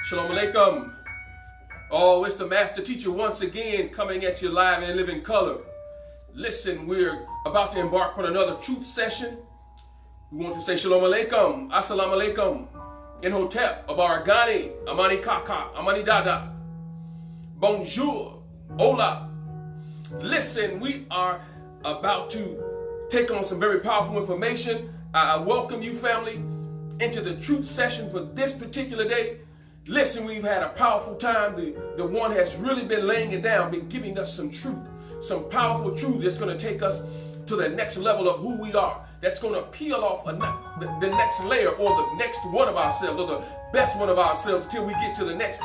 Shalom Alaikum. Oh, it's the Master Teacher once again coming at you live and in living color. Listen, we're about to embark on another truth session. We want to say Shalom Alaikum, Assalamu Alaikum, Inhotep, Abaragani, Amani Kaka, Amani Dada, Bonjour, Hola. Listen, we are about to take on some very powerful information. I welcome you, family, into the truth session for this particular day. Listen, we've had a powerful time. The one has really been laying it down, been giving us some truth, some powerful truth that's going to take us to the next level of who we are. That's going to peel off the next layer or the next one of ourselves or the best one of ourselves until we get to the next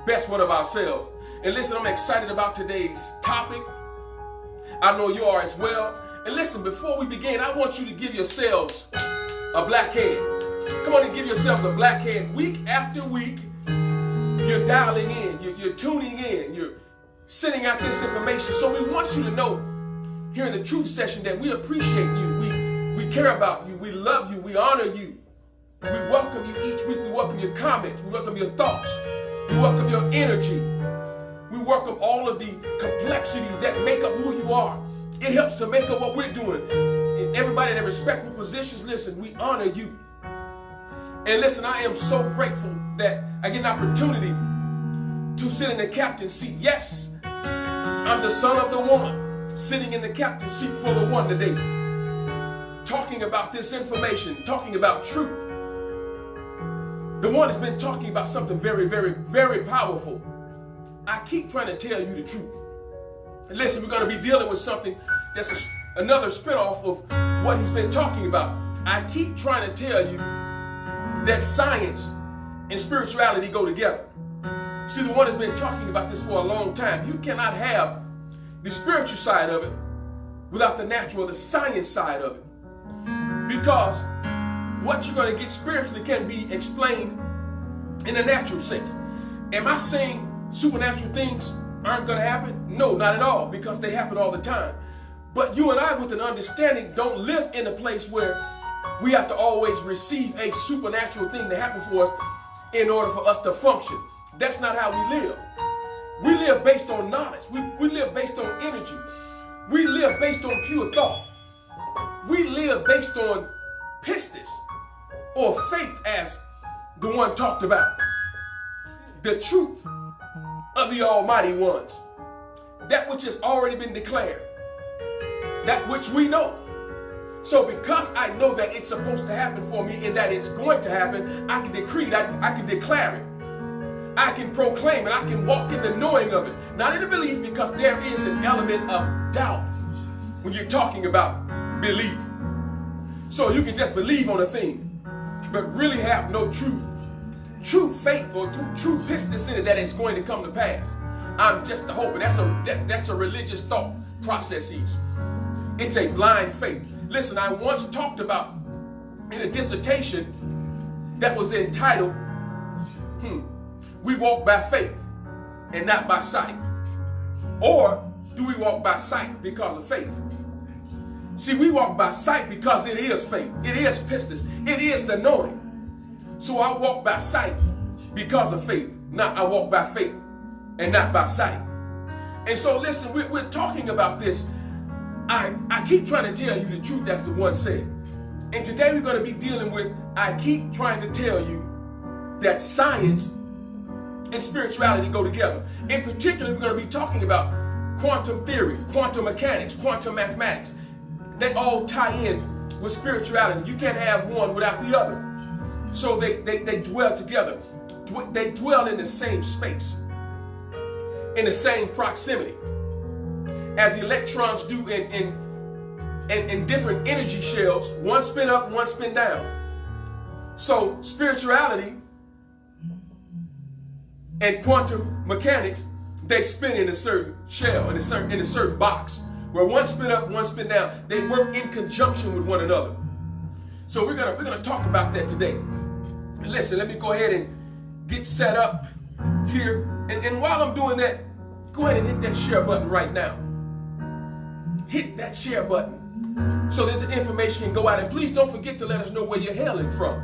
best one of ourselves. And listen, I'm excited about today's topic. I know you are as well. And listen, before we begin, I want you to give yourselves a black hand. Come on and give yourselves a black hand. Week after week, you're dialing in, you're tuning in, you're sending out this information. So we want you to know here in the truth session that we appreciate you, we care about you, we love you, we honor you. We welcome you each week. We welcome your comments, we welcome your thoughts, we welcome your energy. We welcome all of the complexities that make up who you are. It helps to make up what we're doing. And everybody in their respectful positions, listen, we honor you. And listen, I am so grateful that I get an opportunity to sit in the captain's seat. Yes, I'm the son of the one, sitting in the captain's seat for the one today, talking about this information, talking about truth. The one has been talking about something very, very, very powerful. I keep trying to tell you the truth. And listen, we're going to be dealing with something that's another spinoff of what he's been talking about. I keep trying to tell you that science and spirituality go together. See, the one has been talking about this for a long time. You cannot have the spiritual side of it without the natural, the science side of it. Because what you're going to get spiritually can be explained in a natural sense. Am I saying supernatural things aren't going to happen? No, not at all, because they happen all the time. But you and I, with an understanding, don't live in a place where we have to always receive a supernatural thing to happen for us in order for us to function. That's not how we live. We live based on knowledge. We live based on energy. We live based on pure thought. We live based on pistis, or faith, as the one talked about. The truth of the Almighty Ones. That which has already been declared. That which we know. So because I know that it's supposed to happen for me and that it's going to happen, I can decree it, I can declare it. I can proclaim it, I can walk in the knowing of it. Not in the belief, because there is an element of doubt when you're talking about belief. So you can just believe on a thing, but really have no true faith or true pistis in it that is going to come to pass. I'm just hoping. That's a religious thought processes. It's a blind faith. Listen, I once talked about in a dissertation that was entitled, We Walk by Faith and Not by Sight. Or do we walk by sight because of faith? See, we walk by sight because it is faith. It is pistis. It is the knowing. So I walk by sight because of faith. I walk by faith and not by sight. And so listen, we're talking about this. I keep trying to tell you the truth, that's the one said. And today we're going to be dealing with, I keep trying to tell you that science and spirituality go together. In particular, we're going to be talking about quantum theory, quantum mechanics, quantum mathematics. They all tie in with spirituality. You can't have one without the other. So they dwell together. They dwell in the same space, in the same proximity, as electrons do in different energy shells, one spin up, one spin down. So spirituality and quantum mechanics, they spin in a certain shell, in a certain box, where one spin up, one spin down. They work in conjunction with one another. So we're gonna talk about that today. Listen, let me go ahead and get set up here. And while I'm doing that, go ahead and hit that share button right now. Hit that share button so that the information can go out. And please don't forget to let us know where you're hailing from.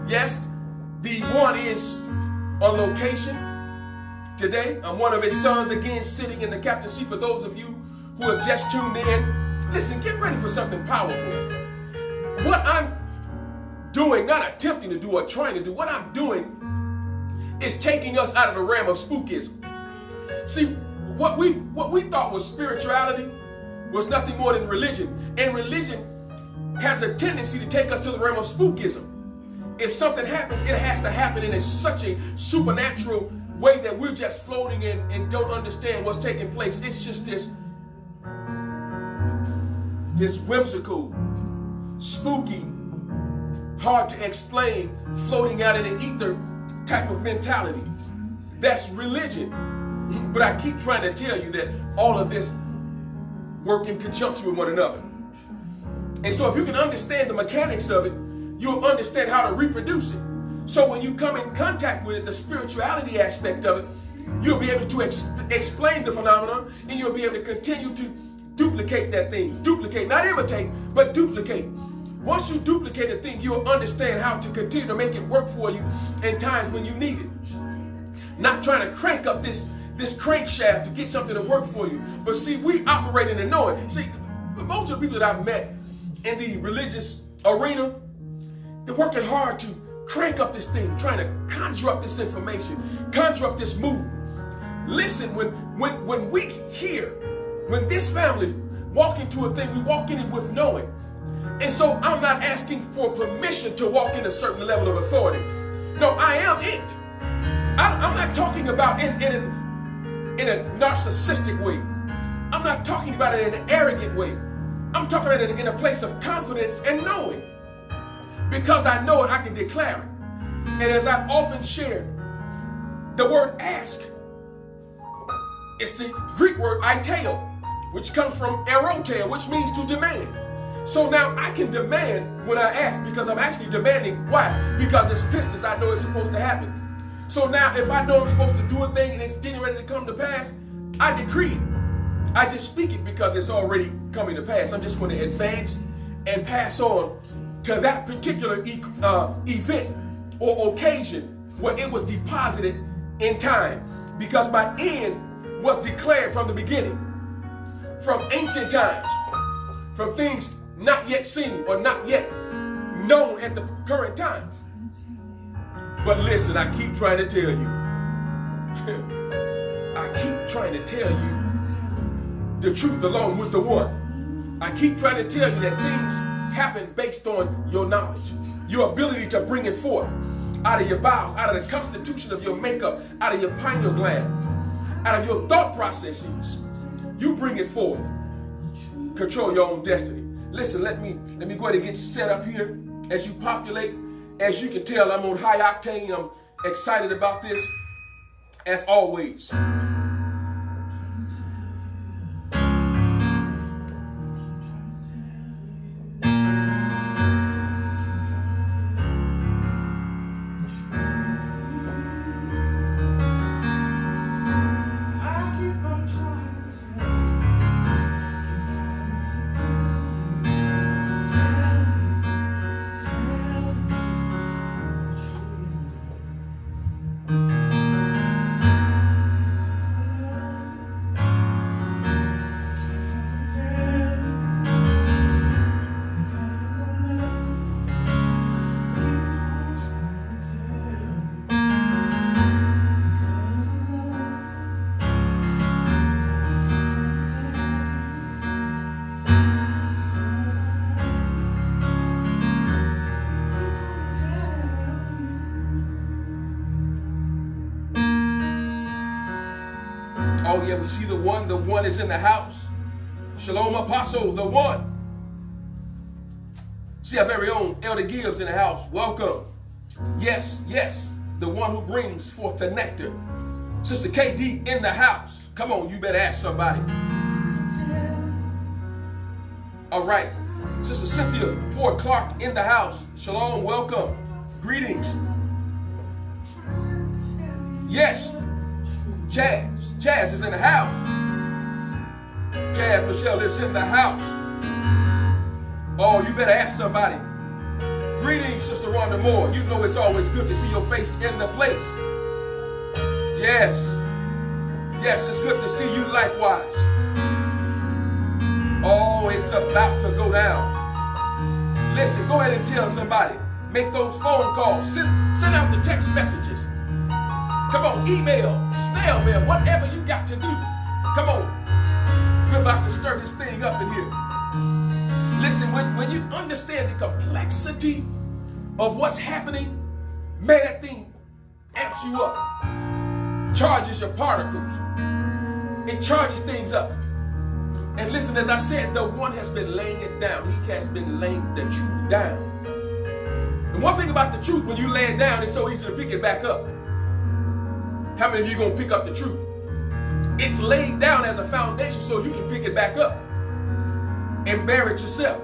Yes, the one is on location today. I'm one of his sons again, sitting in the captain's seat. For those of you who have just tuned in, listen, get ready for something powerful. What I'm doing, not attempting to do or trying to do, what I'm doing is taking us out of the realm of spookism. See, what we thought was spirituality was nothing more than religion. And religion has a tendency to take us to the realm of spookism. If something happens, it has to happen in such a supernatural way that we're just floating in and don't understand what's taking place. It's just this whimsical, spooky, hard to explain, floating out in the ether type of mentality. That's religion. But I keep trying to tell you that all of this work in conjunction with one another. And so if you can understand the mechanics of it, you'll understand how to reproduce it. So when you come in contact with it, the spirituality aspect of it, you'll be able to explain the phenomenon, and you'll be able to continue to duplicate that thing. Duplicate, not imitate, but duplicate. Once you duplicate a thing, you'll understand how to continue to make it work for you in times when you need it. Not trying to crank up this crankshaft to get something to work for you. But see, we operate in the knowing. See, most of the people that I've met in the religious arena, they're working hard to crank up this thing, trying to conjure up this information, conjure up this mood. Listen, when we hear, when this family walk into a thing, we walk in it with knowing. And so I'm not asking for permission to walk in a certain level of authority. No, I am it. I'm not talking about in a narcissistic way. I'm not talking about it in an arrogant way. I'm talking about it in a place of confidence and knowing. Because I know it, I can declare it. And as I've often shared, the word ask is the Greek word aiteo, which comes from erotea, which means to demand. So now I can demand when I ask, because I'm actually demanding. Why? Because it's pistis. I know it's supposed to happen. So now if I know I'm supposed to do a thing and it's getting ready to come to pass, I decree it. I just speak it because it's already coming to pass. I'm just going to advance and pass on to that particular event or occasion where it was deposited in time, because my end was declared from the beginning, from ancient times, from things not yet seen or not yet known at the current time. But listen, I keep trying to tell you, I keep trying to tell you the truth along with the one. I keep trying to tell you that things happen based on your knowledge, your ability to bring it forth out of your bowels, out of the constitution of your makeup, out of your pineal gland, out of your thought processes. You bring it forth. Control your own destiny. Listen, let me go ahead and get set up here as you populate. As you can tell, I'm on high octane. I'm excited about this, as always. Oh yeah, we see the one is in the house. Shalom Apostle, the one. See our very own Elder Gibbs in the house. Welcome. Yes, yes, the one who brings forth the nectar. Sister KD in the house. Come on, you better ask somebody. All right, Sister Cynthia Ford Clark in the house. Shalom, welcome. Greetings. Yes, Jazz is in the house. Jazz Michelle is in the house. Oh, you better ask somebody. Greetings, Sister Rhonda Moore. You know it's always good to see your face in the place. Yes. Yes, it's good to see you likewise. Oh, it's about to go down. Listen, go ahead and tell somebody. Make those phone calls. Send out the text messages. Come on, email, snail mail, whatever you got to do. Come on. We're about to stir this thing up in here. Listen, when you understand the complexity of what's happening, man, that thing amps you up. Charges your particles. It charges things up. And listen, as I said, the one has been laying it down. He has been laying the truth down. And one thing about the truth, when you lay it down, it's so easy to pick it back up. How many of you are going to pick up the truth? It's laid down as a foundation so you can pick it back up and bear it yourself.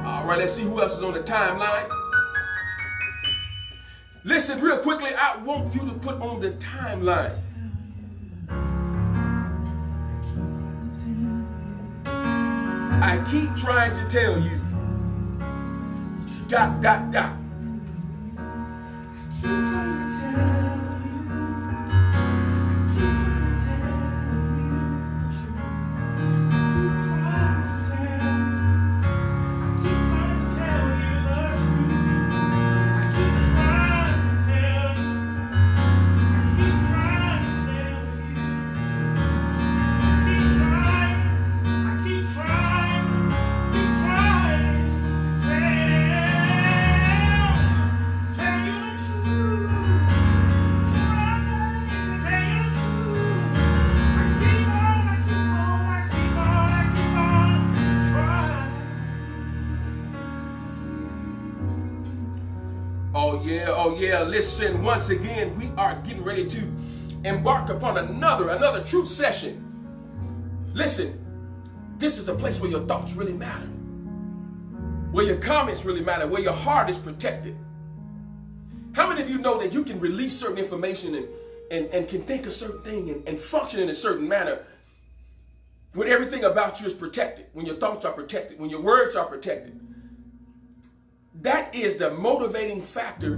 All right, let's see who else is on the timeline. Listen, real quickly, I want you to put on the timeline. I keep trying to tell you. ... Oh yeah, listen, once again, we are getting ready to embark upon another truth session. Listen, this is a place where your thoughts really matter, where your comments really matter, where your heart is protected. How many of you know that you can release certain information and can think a certain thing and function in a certain manner when everything about you is protected, when your thoughts are protected, when your words are protected? That is the motivating factor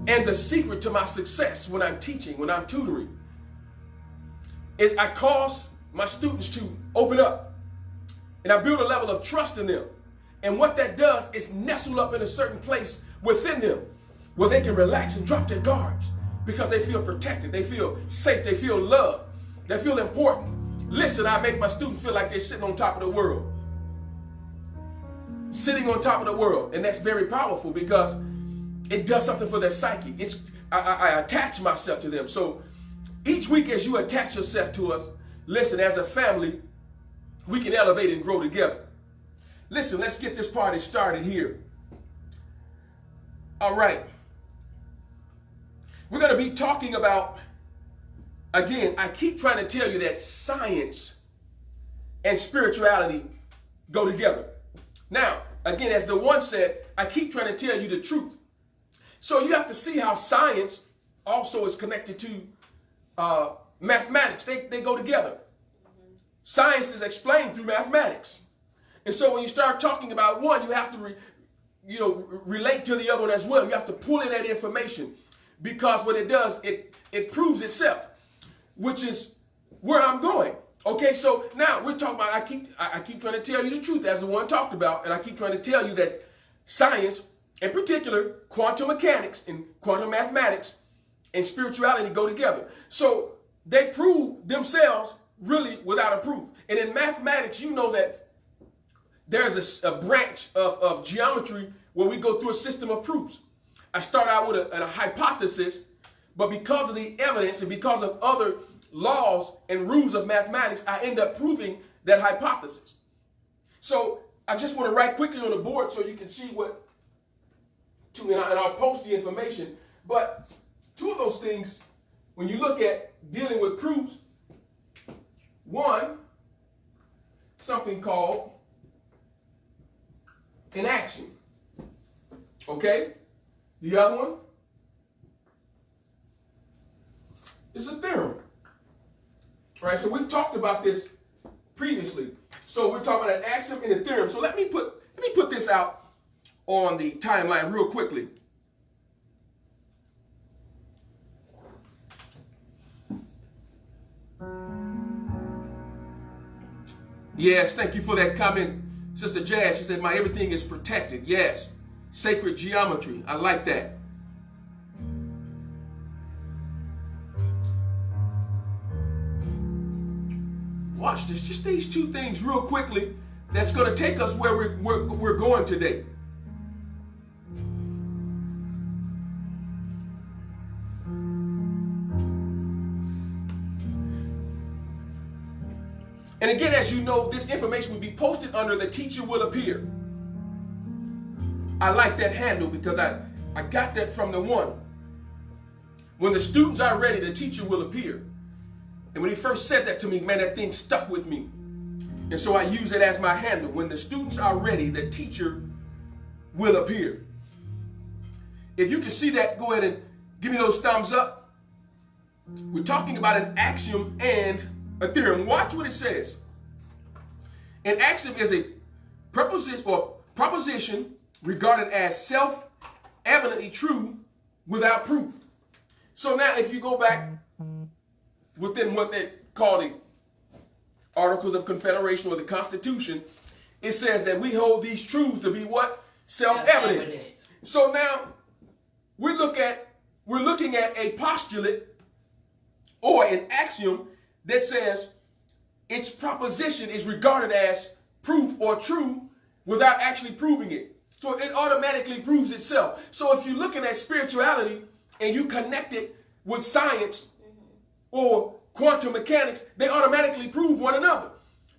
and the secret to my success when I'm teaching, when I'm tutoring, is I cause my students to open up and I build a level of trust in them. And what that does is nestle up in a certain place within them where they can relax and drop their guards because they feel protected, they feel safe, they feel loved, they feel important. Listen, I make my students feel like they're sitting on top of the world. Sitting on top of the world. And that's very powerful because it does something for their psyche. I attach myself to them. So each week as you attach yourself to us, listen, as a family, we can elevate and grow together. Listen, let's get this party started here. All right. We're going to be talking about, again, I keep trying to tell you that science and spirituality go together. Now, again, as the one said, I keep trying to tell you the truth. So you have to see how science also is connected to mathematics. They go together. Science is explained through mathematics. And so when you start talking about one, you have to relate to the other one as well. You have to pull in that information because what it does, it proves itself, which is where I'm going. Okay, so now we're talking about, I keep trying to tell you the truth as the one talked about, and I keep trying to tell you that science, in particular, quantum mechanics and quantum mathematics and spirituality go together. So they prove themselves really without a proof. And in mathematics, you know that there's a branch of geometry where we go through a system of proofs. I start out with a hypothesis, but because of the evidence and because of other laws and rules of mathematics, I end up proving that hypothesis. So I just want to write quickly on the board so you can see and I'll post the information. But two of those things, when you look at dealing with proofs, one, something called an action. Okay? The other one is a theorem. All right, so we've talked about this previously. So we're talking about an axiom and a theorem. So let me put this out on the timeline real quickly. Yes, thank you for that comment, Sister Jazz. She said, my everything is protected. Yes, sacred geometry. I like that. Watch this. Just these two things real quickly. That's going to take us where we're going today. And again, as you know, this information will be posted under the teacher will appear. I like that handle because I got that from the one. When the students are ready, the teacher will appear. And when he first said that to me, man, that thing stuck with me. And so I use it as my handle. When the students are ready, the teacher will appear. If you can see that, go ahead and give me those thumbs up. We're talking about an axiom and a theorem. Watch what it says. An axiom is a proposition regarded as self-evidently true without proof. So now if you go back within what they call the Articles of Confederation or the Constitution, it says that we hold these truths to be what? Self-evident. So now we're looking at a postulate or an axiom that says its proposition is regarded as proof or true without actually proving it. So it automatically proves itself. So if you're looking at spirituality and you connect it with science or quantum mechanics, they automatically prove one another.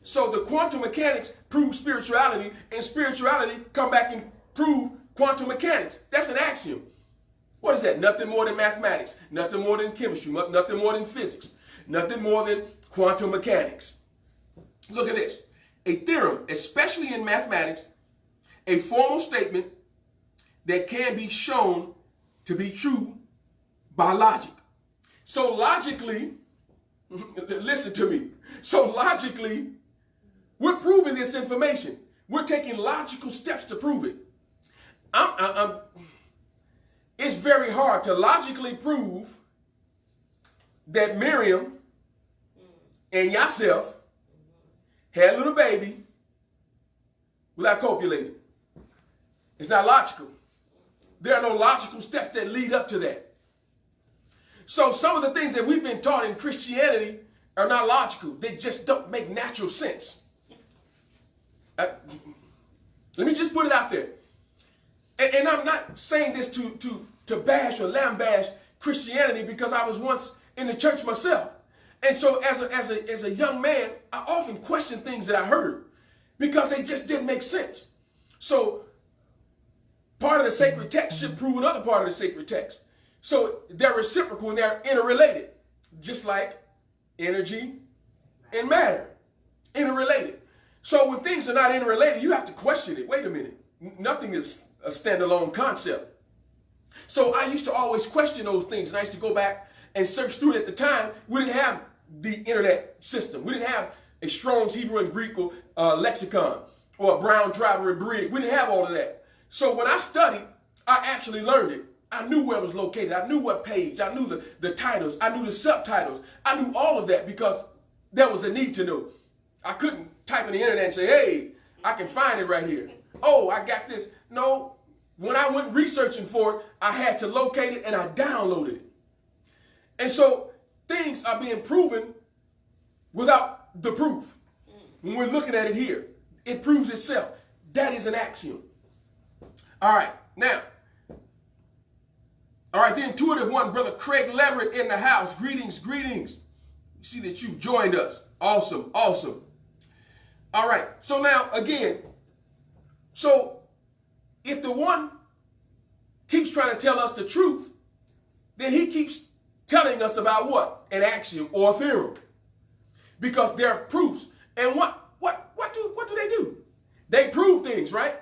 So the quantum mechanics prove spirituality, and spirituality come back and prove quantum mechanics. That's an axiom. What is that? Nothing more than mathematics, nothing more than chemistry, nothing more than physics, nothing more than quantum mechanics. Look at this. A theorem, especially in mathematics, a formal statement that can be shown to be true by logic. So logically, listen to me. So logically, we're proving this information. We're taking logical steps to prove it. It's very hard to logically prove that Miriam and yourself had a little baby without copulating. It's not logical. There are no logical steps that lead up to that. So some of the things that we've been taught in Christianity are not logical. They just don't make natural sense. Let me just put it out there. And I'm not saying this to bash or lambash Christianity, because I was once in the church myself. And so as a young man, I often questioned things that I heard because they just didn't make sense. So part of the sacred text should prove another part of the sacred text. So they're reciprocal and they're interrelated, just like energy and matter, interrelated. So when things are not interrelated, you have to question it. Wait a minute. Nothing is a standalone concept. So I used to always question those things, and I used to go back and search through it. At the time, we didn't have the internet system. We didn't have a Strong's Hebrew and Greek lexicon or a Brown Driver and Briggs. We didn't have all of that. So when I studied, I actually learned it. I knew where it was located. I knew what page. I knew the titles. I knew the subtitles. I knew all of that because there was a need to know. I couldn't type in the internet and say, hey, I can find it right here. Oh, I got this. No, when I went researching for it, I had to locate it and I downloaded it. And so things are being proven without the proof. When we're looking at it here, it proves itself. That is an axiom. All right, now. All right, the intuitive one, Brother Craig Leverett in the house. Greetings, greetings. You see that you've joined us. Awesome, awesome. All right, so now again, so if the one keeps trying to tell us the truth, then he keeps telling us about what? An axiom or a theorem. Because there are proofs. And what do they do? They prove things, right?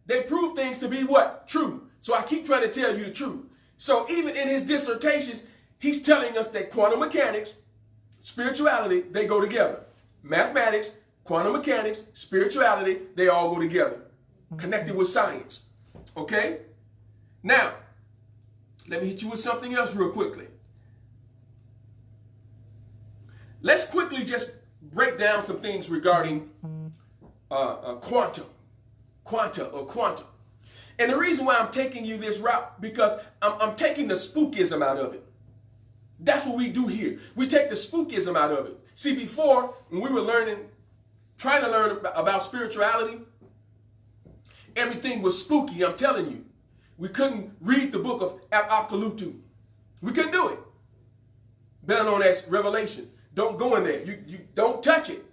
They prove things to be what? True. So I keep trying to tell you the truth. So even in his dissertations, he's telling us that quantum mechanics, spirituality, they go together. Mathematics, quantum mechanics, spirituality, they all go together. Connected with science. Okay? Now, let me hit you with something else real quickly. Let's quickly just break down some things regarding quantum, quanta or quantum. And the reason why I'm taking you this route, because I'm taking the spookism out of it. That's what we do here. We take the spookism out of it. See, before, when we were trying to learn about spirituality, everything was spooky, I'm telling you. We couldn't read the book of Apocalypse. We couldn't do it. Better known as Revelation. Don't go in there. You don't touch it.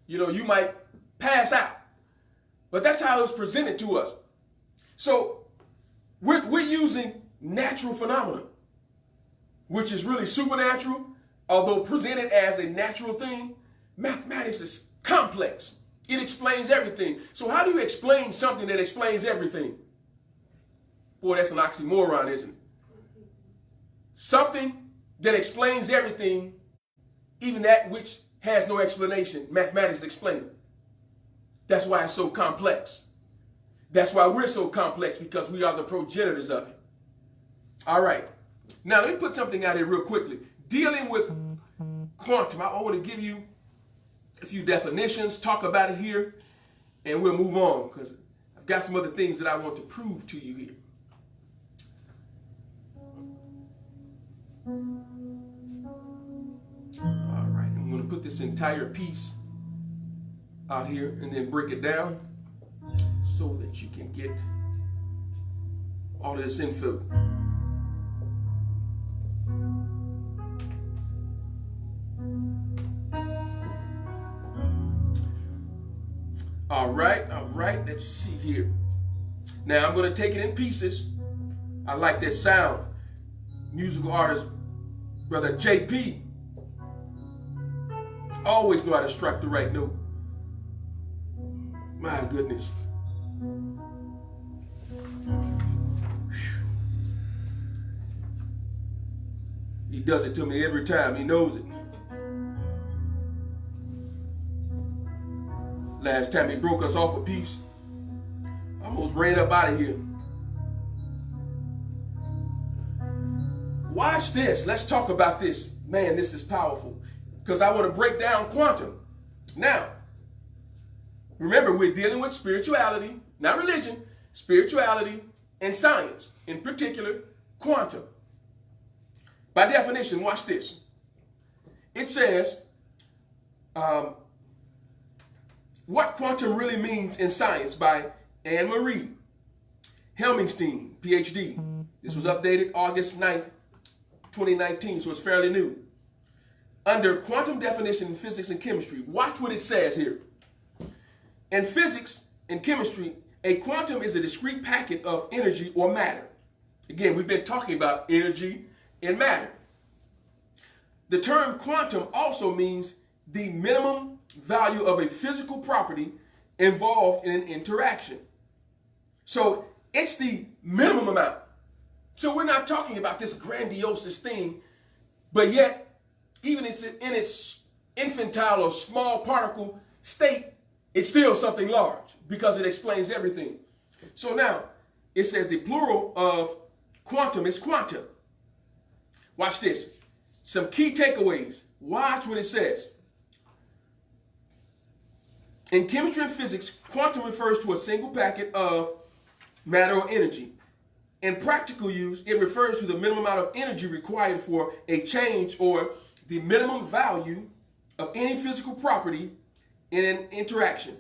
You know, you might pass out. But that's how it was presented to us. So we're using natural phenomena, which is really supernatural, although presented as a natural thing. Mathematics is complex. It explains everything. So how do you explain something that explains everything? Boy, that's an oxymoron, isn't it? Something that explains everything, even that which has no explanation, mathematics explain it. That's why it's so complex. That's why we're so complex, because we are the progenitors of it. All right. Now, let me put something out here real quickly. Dealing with quantum, I want to give you a few definitions, talk about it here, and we'll move on, because I've got some other things that I want to prove to you here. All right, I'm going to put this entire piece out here and then break it down so that you can get all of this info. All right, let's see here. Now I'm going to take it in pieces. I like that sound. Musical artist, Brother JP, always know how to strike the right note. My goodness. He does it to me every time. He knows it. Last time he broke us off a piece, I almost ran up out of here. Watch this. Let's talk about this. Man, this is powerful, because I want to break down quantum. Now, remember, we're dealing with spirituality, not religion, spirituality and science, in particular, quantum. By definition, watch this. It says, What Quantum Really Means in Science by Anne-Marie Helmingstein, PhD. This was updated August 9th, 2019, so it's fairly new. Under quantum definition in physics and chemistry, watch what it says here. In physics and chemistry, a quantum is a discrete packet of energy or matter. Again, we've been talking about energy and matter. The term quantum also means the minimum value of a physical property involved in an interaction. So it's the minimum amount. So we're not talking about this grandiose thing, but yet, even in its infantile or small particle state, it's still something large, because it explains everything. So now, it says the plural of quantum is quanta. Watch this. Some key takeaways. Watch what it says. In chemistry and physics, quantum refers to a single packet of matter or energy. In practical use, it refers to the minimum amount of energy required for a change or the minimum value of any physical property in an interaction.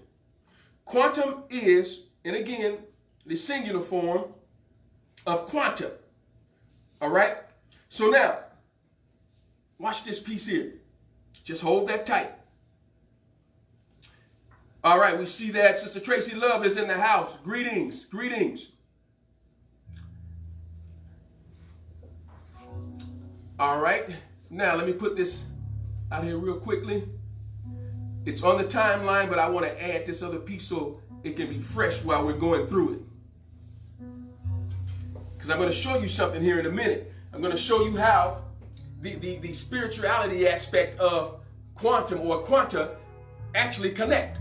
Quantum is, and again, the singular form of quanta. All right? So now, watch this piece here. Just hold that tight. All right, we see that Sister Tracy Love is in the house. Greetings, greetings. All right, now let me put this out here real quickly. It's on the timeline, but I want to add this other piece so it can be fresh while we're going through it. Because I'm going to show you something here in a minute. I'm going to show you how the spirituality aspect of quantum or quanta actually connect.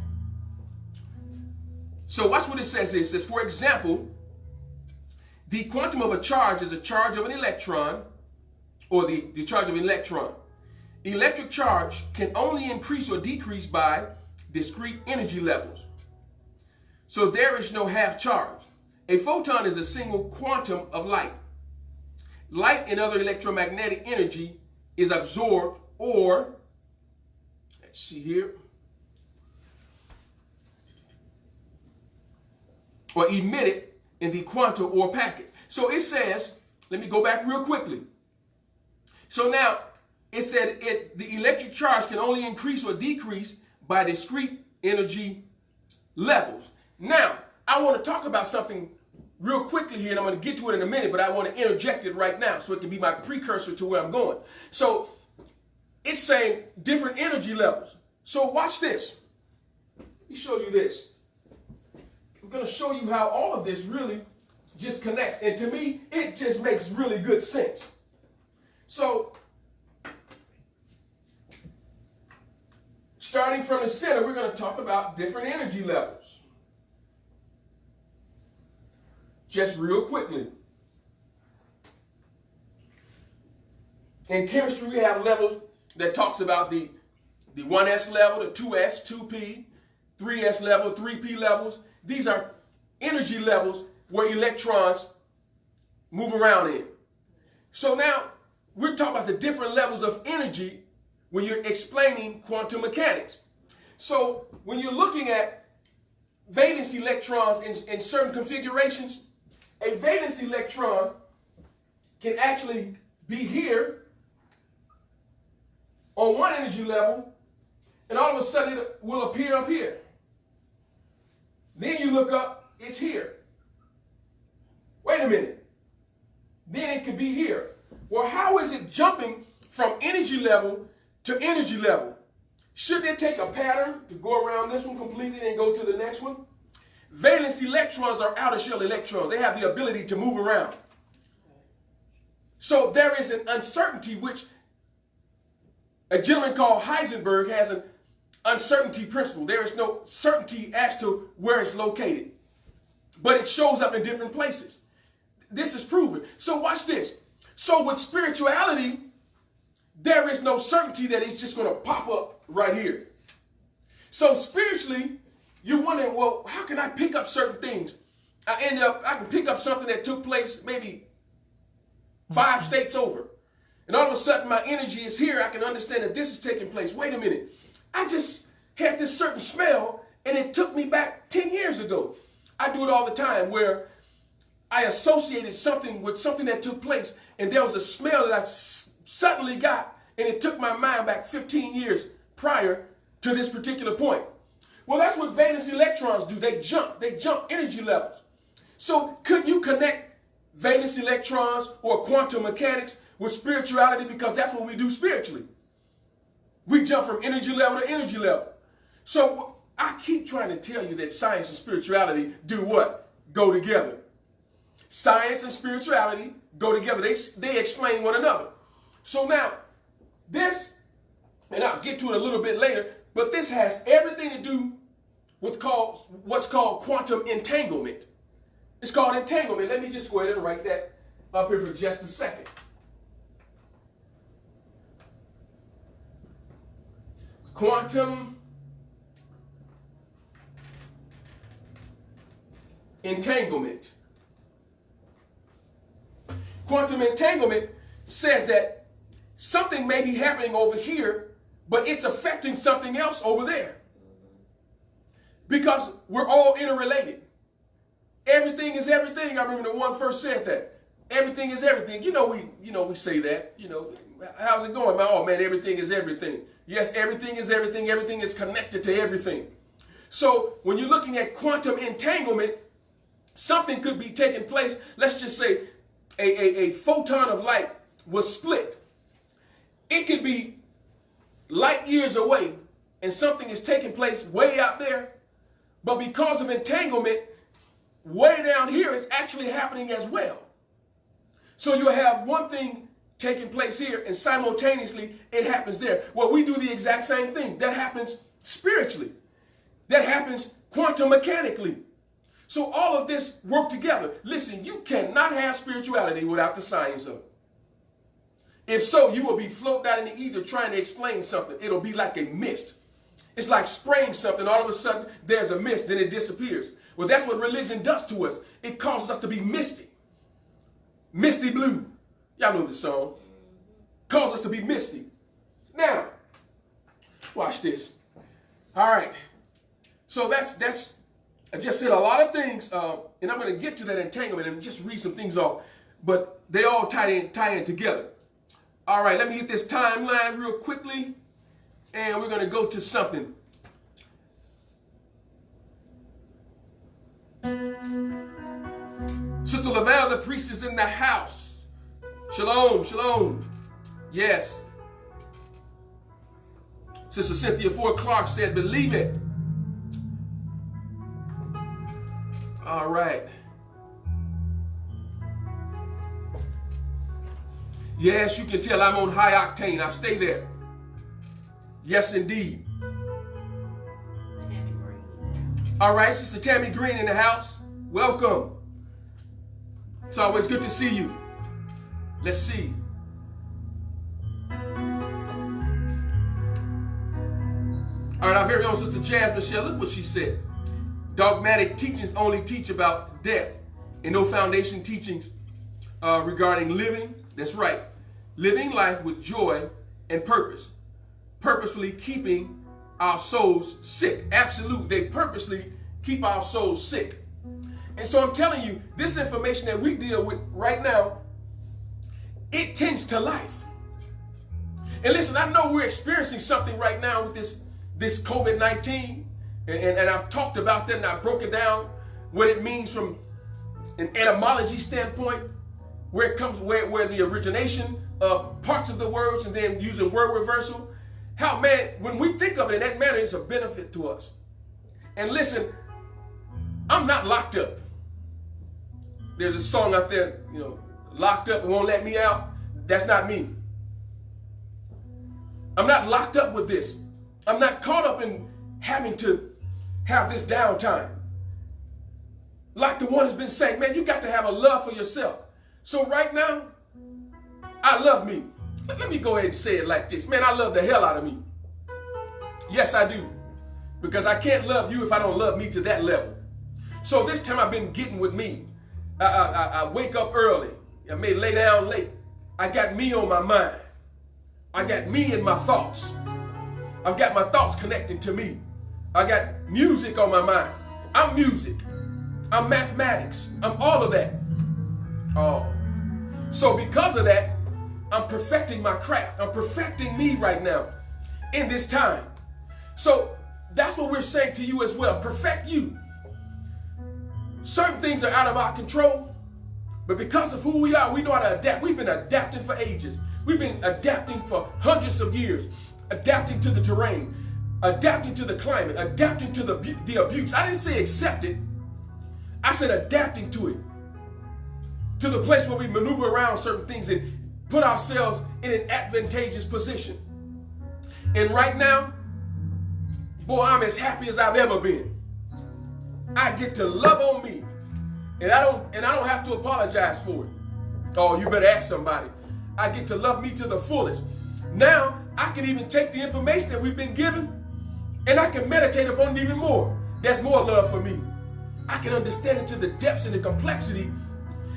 So watch what it says here. It says, for example, the quantum of a charge is a charge of an electron, or the charge of an electron. electric charge can only increase or decrease by discrete energy levels. So there is no half charge. A photon is a single quantum of light. Light and other electromagnetic energy is absorbed or, let's see here, or emitted in the quantum or packet. So it says, let me go back real quickly. So now it said the electric charge can only increase or decrease by discrete energy levels. Now, I want to talk about something real quickly here, and I'm going to get to it in a minute, but I want to interject it right now so it can be my precursor to where I'm going. So it's saying different energy levels. So watch this. Let me show you this. I'm going to show you how all of this really just connects. And to me, it just makes really good sense. So starting from the center, we're going to talk about different energy levels. Just real quickly. In chemistry, we have levels that talks about the 1s level, the 2s, 2p, 3s level, 3p levels. These are energy levels where electrons move around in. So now we're talking about the different levels of energy when you're explaining quantum mechanics. So when you're looking at valence electrons in certain configurations, a valence electron can actually be here on one energy level, and all of a sudden it will appear up here. Then you look up, it's here. Wait a minute. Then it could be here. Well, how is it jumping from energy level to energy level? Should it take a pattern to go around this one completely and go to the next one? Valence electrons are outer shell electrons. They have the ability to move around. So there is an uncertainty which a gentleman called Heisenberg has an uncertainty principle. There is no certainty as to where it's located, but it shows up in different places. This is proven. So watch this. So with spirituality, there is no certainty that it's just going to pop up right here. So spiritually, you're wondering, well, how can I pick up certain things? I can pick up something that took place maybe 5 states over. And all of a sudden my energy is here. I can understand that this is taking place. Wait a minute. I just had this certain smell and it took me back 10 years ago. I do it all the time where I associated something with something that took place and there was a smell that I suddenly got and it took my mind back 15 years prior to this particular point. Well, that's what valence electrons do. They jump energy levels. So could you connect valence electrons or quantum mechanics with spirituality? Because that's what we do spiritually. We jump from energy level to energy level. So I keep trying to tell you that science and spirituality do what? Go together. Science and spirituality go together. They explain one another. So now, this, and I'll get to it a little bit later, but this has everything to do with what's called quantum entanglement. It's called entanglement. Let me just go ahead and write that up here for just a second. Quantum entanglement. Quantum entanglement says that something may be happening over here, but it's affecting something else over there. Because we're all interrelated. Everything is everything. I remember the one first said that. Everything is everything. We say that. How's it going? Oh man, everything is everything. Yes, everything is everything. Everything is connected to everything. So when you're looking at quantum entanglement, something could be taking place. Let's just say a photon of light was split. It could be light years away and something is taking place way out there. But because of entanglement, way down here is actually happening as well. So you'll have one thing taking place here and simultaneously it happens there. Well, we do the exact same thing. That happens spiritually. That happens quantum mechanically. So all of this work together. Listen, you cannot have spirituality without the science of it. If so, you will be floating out in the ether trying to explain something. It'll be like a mist. It's like spraying something. All of a sudden, there's a mist, then it disappears. Well, that's what religion does to us. It causes us to be misty. Misty blue. Y'all know the song. Causes us to be misty. Now, watch this. All right. So that's I just said a lot of things, and I'm going to get to that entanglement and just read some things off. But they all tie in together. All right, let me hit this timeline real quickly, and we're going to go to something. Sister Lavelle, the priest, is in the house. Shalom, shalom. Yes. Sister Cynthia Ford Clark said, believe it. All right. Yes, you can tell I'm on high octane. I stay there. Yes, indeed. Tammy Green. All right, Sister Tammy Green in the house. Welcome. It's always good to see you. Let's see. All right, our very own Sister Jazz Michelle, look what she said. Dogmatic teachings only teach about death and no foundation teachings regarding living. That's right. Living life with joy and purpose. Purposefully keeping our souls sick. Absolutely. They purposely keep our souls sick. And so I'm telling you, this information that we deal with right now, it tends to life. And listen, I know we're experiencing something right now with this COVID-19. And I've talked about that and I broke it down, what it means from an etymology standpoint, where it comes, where the origination of parts of the words and then using word reversal. How, man, when we think of it in that manner, it's a benefit to us. And listen, I'm not locked up. There's a song out there, you know, locked up and won't let me out. That's not me. I'm not locked up with this. I'm not caught up in having to have this downtime. Like the one has been saying, man, you got to have a love for yourself. So right now, I love me. Let me go ahead and say it like this. Man, I love the hell out of me. Yes, I do. Because I can't love you if I don't love me to that level. So this time I've been getting with me. I wake up early. I may lay down late. I got me on my mind. I got me in my thoughts. I've got my thoughts connected to me. I got music on my mind. I'm music. I'm mathematics. I'm all of that. Oh. So because of that, I'm perfecting my craft. I'm perfecting me right now in this time. So that's what we're saying to you as well. Perfect you. Certain things are out of our control, but because of who we are, we know how to adapt. We've been adapting for ages. We've been adapting for hundreds of years, adapting to the terrain, adapting to the climate, adapting to the abuse. I didn't say accept it. I said adapting to it. To the place where we maneuver around certain things and put ourselves in an advantageous position. And right now, boy, I'm as happy as I've ever been. I get to love on me. And I don't have to apologize for it. Oh, you better ask somebody. I get to love me to the fullest. Now, I can even take the information that we've been given and I can meditate upon it even more. That's more love for me. I can understand it to the depths and the complexity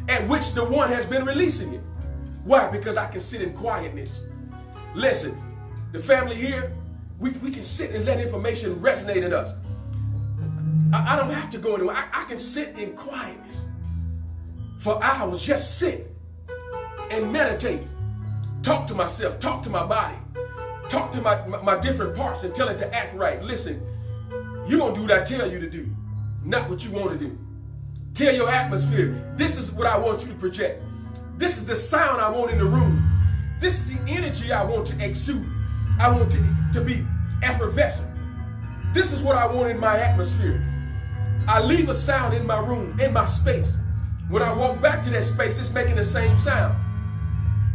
at which the one has been releasing it. Why? Because I can sit in quietness. Listen, the family here, we can sit and let information resonate in us. I don't have to go anywhere. I can sit in quietness for hours. Just sit and meditate. Talk to myself. Talk to my body. Talk to my different parts and tell it to act right. Listen, you're going to do what I tell you to do, not what you want to do. Tell your atmosphere, this is what I want you to project. This is the sound I want in the room. This is the energy I want to exude. I want to be effervescent. This is what I want in my atmosphere. I leave a sound in my room, in my space. When I walk back to that space, it's making the same sound.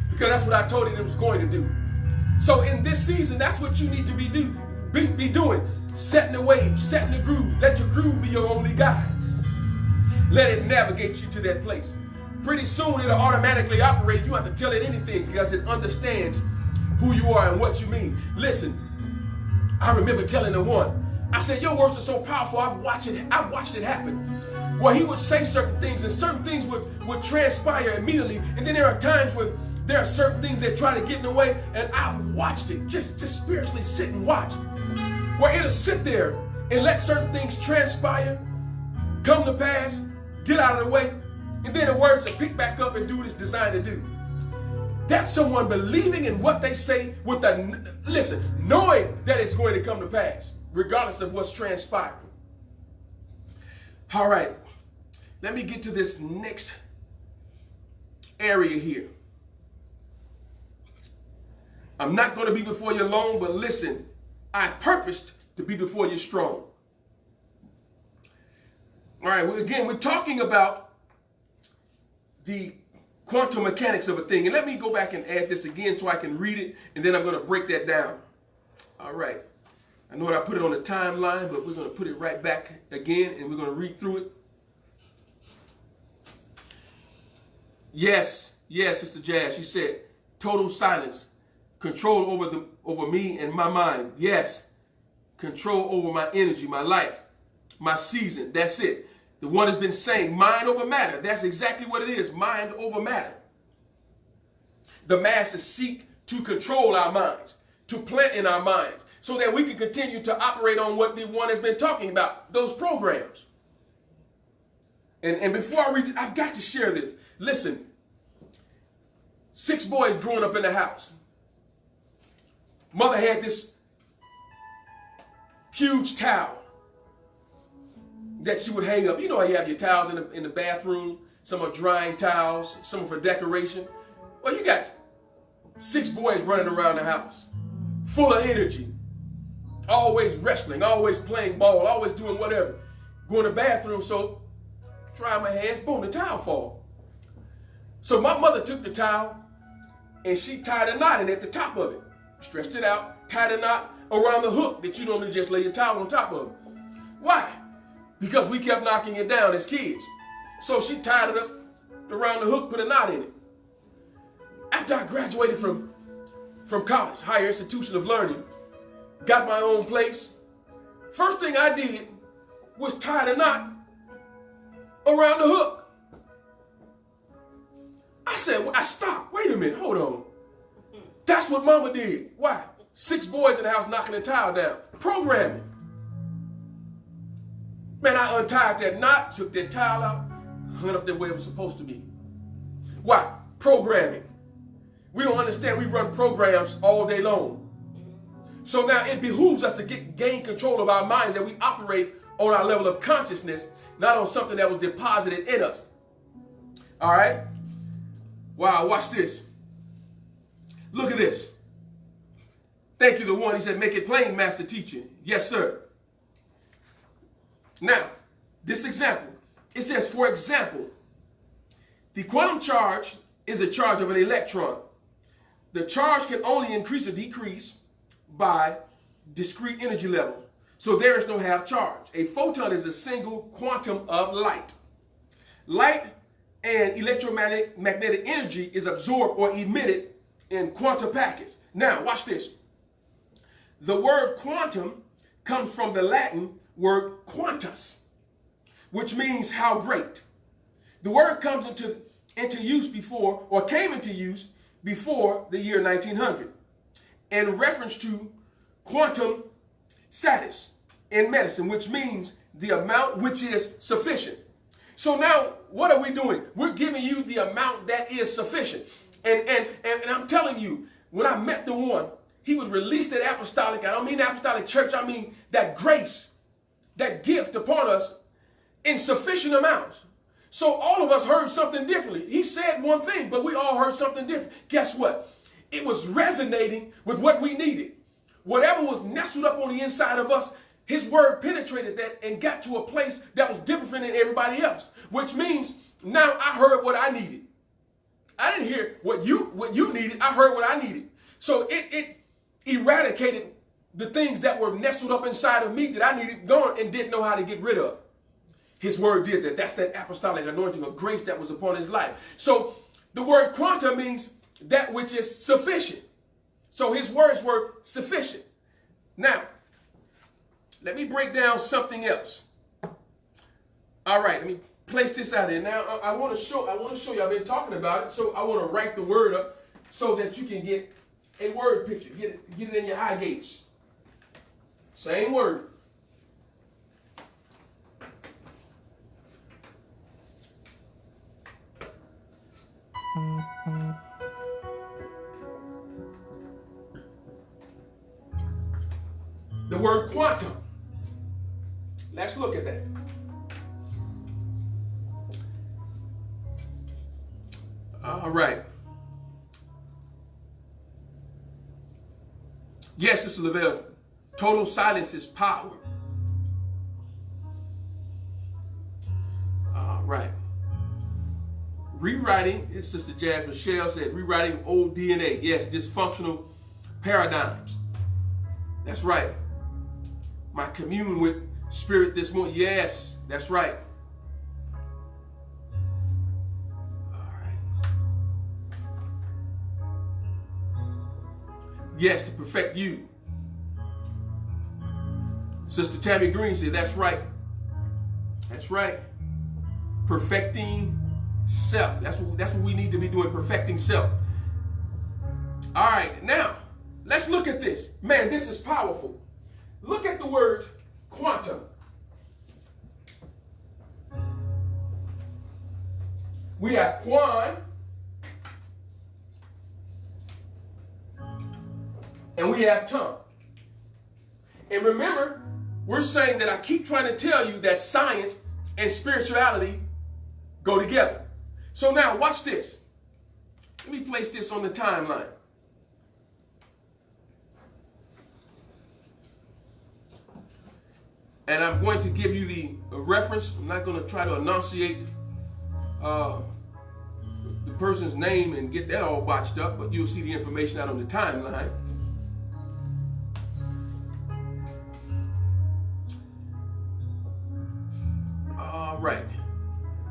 Because that's what I told it was going to do. So in this season, that's what you need to be doing. Setting the wave, setting the groove. Let your groove be your only guide. Let it navigate you to that place. pretty soon it'll automatically operate. You have to tell it anything because it understands who you are and what you mean. Listen, I remember telling the one, I said, your words are so powerful, I've watched it happen. Well, he would say certain things and certain things would transpire immediately. And then there are times when there are certain things that try to get in the way, and I've watched it, just spiritually sit and watch. Where it'll sit there and let certain things transpire, come to pass, get out of the way, and then the words will pick back up and do what it's designed to do. That's someone believing in what they say with knowing that it's going to come to pass, regardless of what's transpiring. All right, let me get to this next area here. I'm not going to be before you long, but listen, I purposed to be before you strong. All right, we're talking about the quantum mechanics of a thing. And let me go back and add this again so I can read it, and then I'm going to break that down. All right. I know that I put it on the timeline, but we're going to put it right back again, and we're going to read through it. Yes, Sister Jazz. She said, total silence. Control over me and my mind. Yes. Control over my energy, my life, my season. That's it. The one has been saying mind over matter. That's exactly what it is. Mind over matter. The masses seek to control our minds, to plant in our minds, so that we can continue to operate on what the one has been talking about, those programs. And before I read it, I've got to share this. Listen, 6 boys growing up in the house. Mother had this huge towel that she would hang up. You know how you have your towels in the bathroom. Some are drying towels, some are for decoration. Well, you got 6 boys running around the house, full of energy, always wrestling, always playing ball, always doing whatever. Go in the bathroom, so dry my hands, boom, the towel fall. So my mother took the towel and she tied a knot in at the top of it. Stretched it out, tied a knot around the hook that you normally just lay your towel on top of. Why? Because we kept knocking it down as kids. So she tied it up around the hook, put a knot in it. After I graduated from college, higher institution of learning, got my own place, first thing I did was tie the knot around the hook. I said, well, I stopped. Wait a minute, hold on. That's what mama did. Why? 6 boys in the house knocking the towel down. Programming. Man, I untied that knot, took that towel out, hung it up the way it was supposed to be. Why? Programming. We don't understand. We run programs all day long. So now it behooves us to gain control of our minds, that we operate on our level of consciousness, not on something that was deposited in us. All right? Wow, watch this. Look at this. Thank you, the one. He said, make it plain, master teacher. Yes, sir. Now, this example, it says, for example, the quantum charge is a charge of an electron. The charge can only increase or decrease by discrete energy levels. So there is no half charge. A photon is a single quantum of light. Light and electromagnetic energy is absorbed or emitted in quantum packets. Now, watch this. The word quantum comes from the Latin word quantus, which means how great. The word comes into use before, or came into use before the year 1900, in reference to quantum satis in medicine, which means the amount which is sufficient. So now, what are we doing? We're giving you the amount that is sufficient. And I'm telling you, when I met the one, he would release that apostolic, I don't mean apostolic church, I mean that grace, that gift upon us in sufficient amounts. So all of us heard something differently. He said one thing, but we all heard something different. Guess what? It was resonating with what we needed. Whatever was nestled up on the inside of us, his word penetrated that and got to a place that was different than everybody else, which means now I heard what I needed. I didn't hear what you needed. I heard what I needed. So it eradicated the things that were nestled up inside of me that I needed gone and didn't know how to get rid of. His word did that. That's that apostolic anointing of grace that was upon his life. So the word quanta means that which is sufficient. So his words were sufficient. Now, let me break down something else. All right, let me place this out here. Now, I want to show you, I've been talking about it, so I want to write the word up so that you can get a word picture. Get it in your eye gates. Same word. The word quantum. Let's look at that. All right. Yes, Sister Lavelle. Total silence is power. All right. Rewriting, as Sister Jazz Michelle said, rewriting old DNA. Yes, dysfunctional paradigms. That's right. My commune with Spirit this morning. Yes, that's right. All right. Yes, to perfect you. Sister Tammy Green said, that's right. That's right. Perfecting self. That's what we need to be doing, perfecting self. All right, now, let's look at this. Man, this is powerful. Look at the word quantum. We have Quan, and we have Tum. And remember, we're saying that I keep trying to tell you that science and spirituality go together. So now watch this. Let me place this on the timeline. And I'm going to give you the reference. I'm not going to try to enunciate the person's name and get that all botched up, but you'll see the information out on the timeline. All right.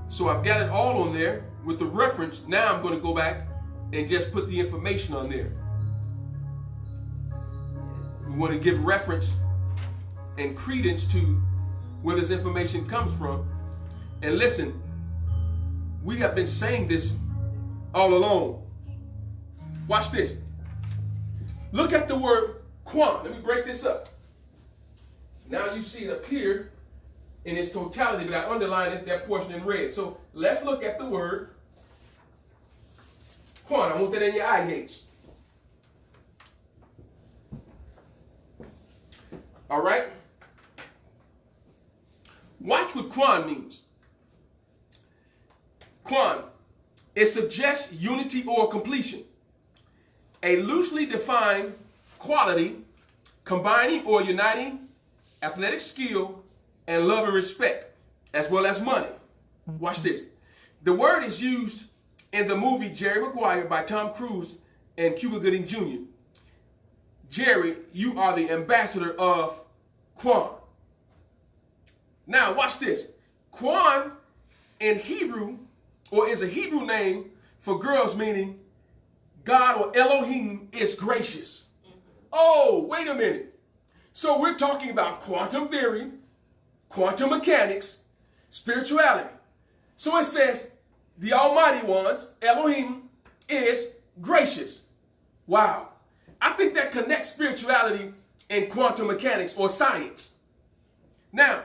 So I've got it all on there with the reference. Now I'm going to go back and just put the information on there. We want to give reference and credence to where this information comes from. And listen, we have been saying this all along. Watch this. Look at the word Quan. Let me break this up. Now you see it up here in its totality, but I underlined that portion in red. So let's look at the word Quan. I want that in your eye gates. All right? Watch what Quan means. Quan, it suggests unity or completion. A loosely defined quality combining or uniting athletic skill and love and respect, as well as money. Watch this. The word is used in the movie Jerry Maguire by Tom Cruise and Cuba Gooding Jr. Jerry, you are the ambassador of Quan. Now, watch this. Quan in Hebrew, or is a Hebrew name for girls, meaning God or Elohiym is gracious. Oh, wait a minute. So we're talking about quantum theory, quantum mechanics, spirituality. So it says the Almighty One's, Elohiym, is gracious. Wow. I think that connects spirituality and quantum mechanics or science. Now,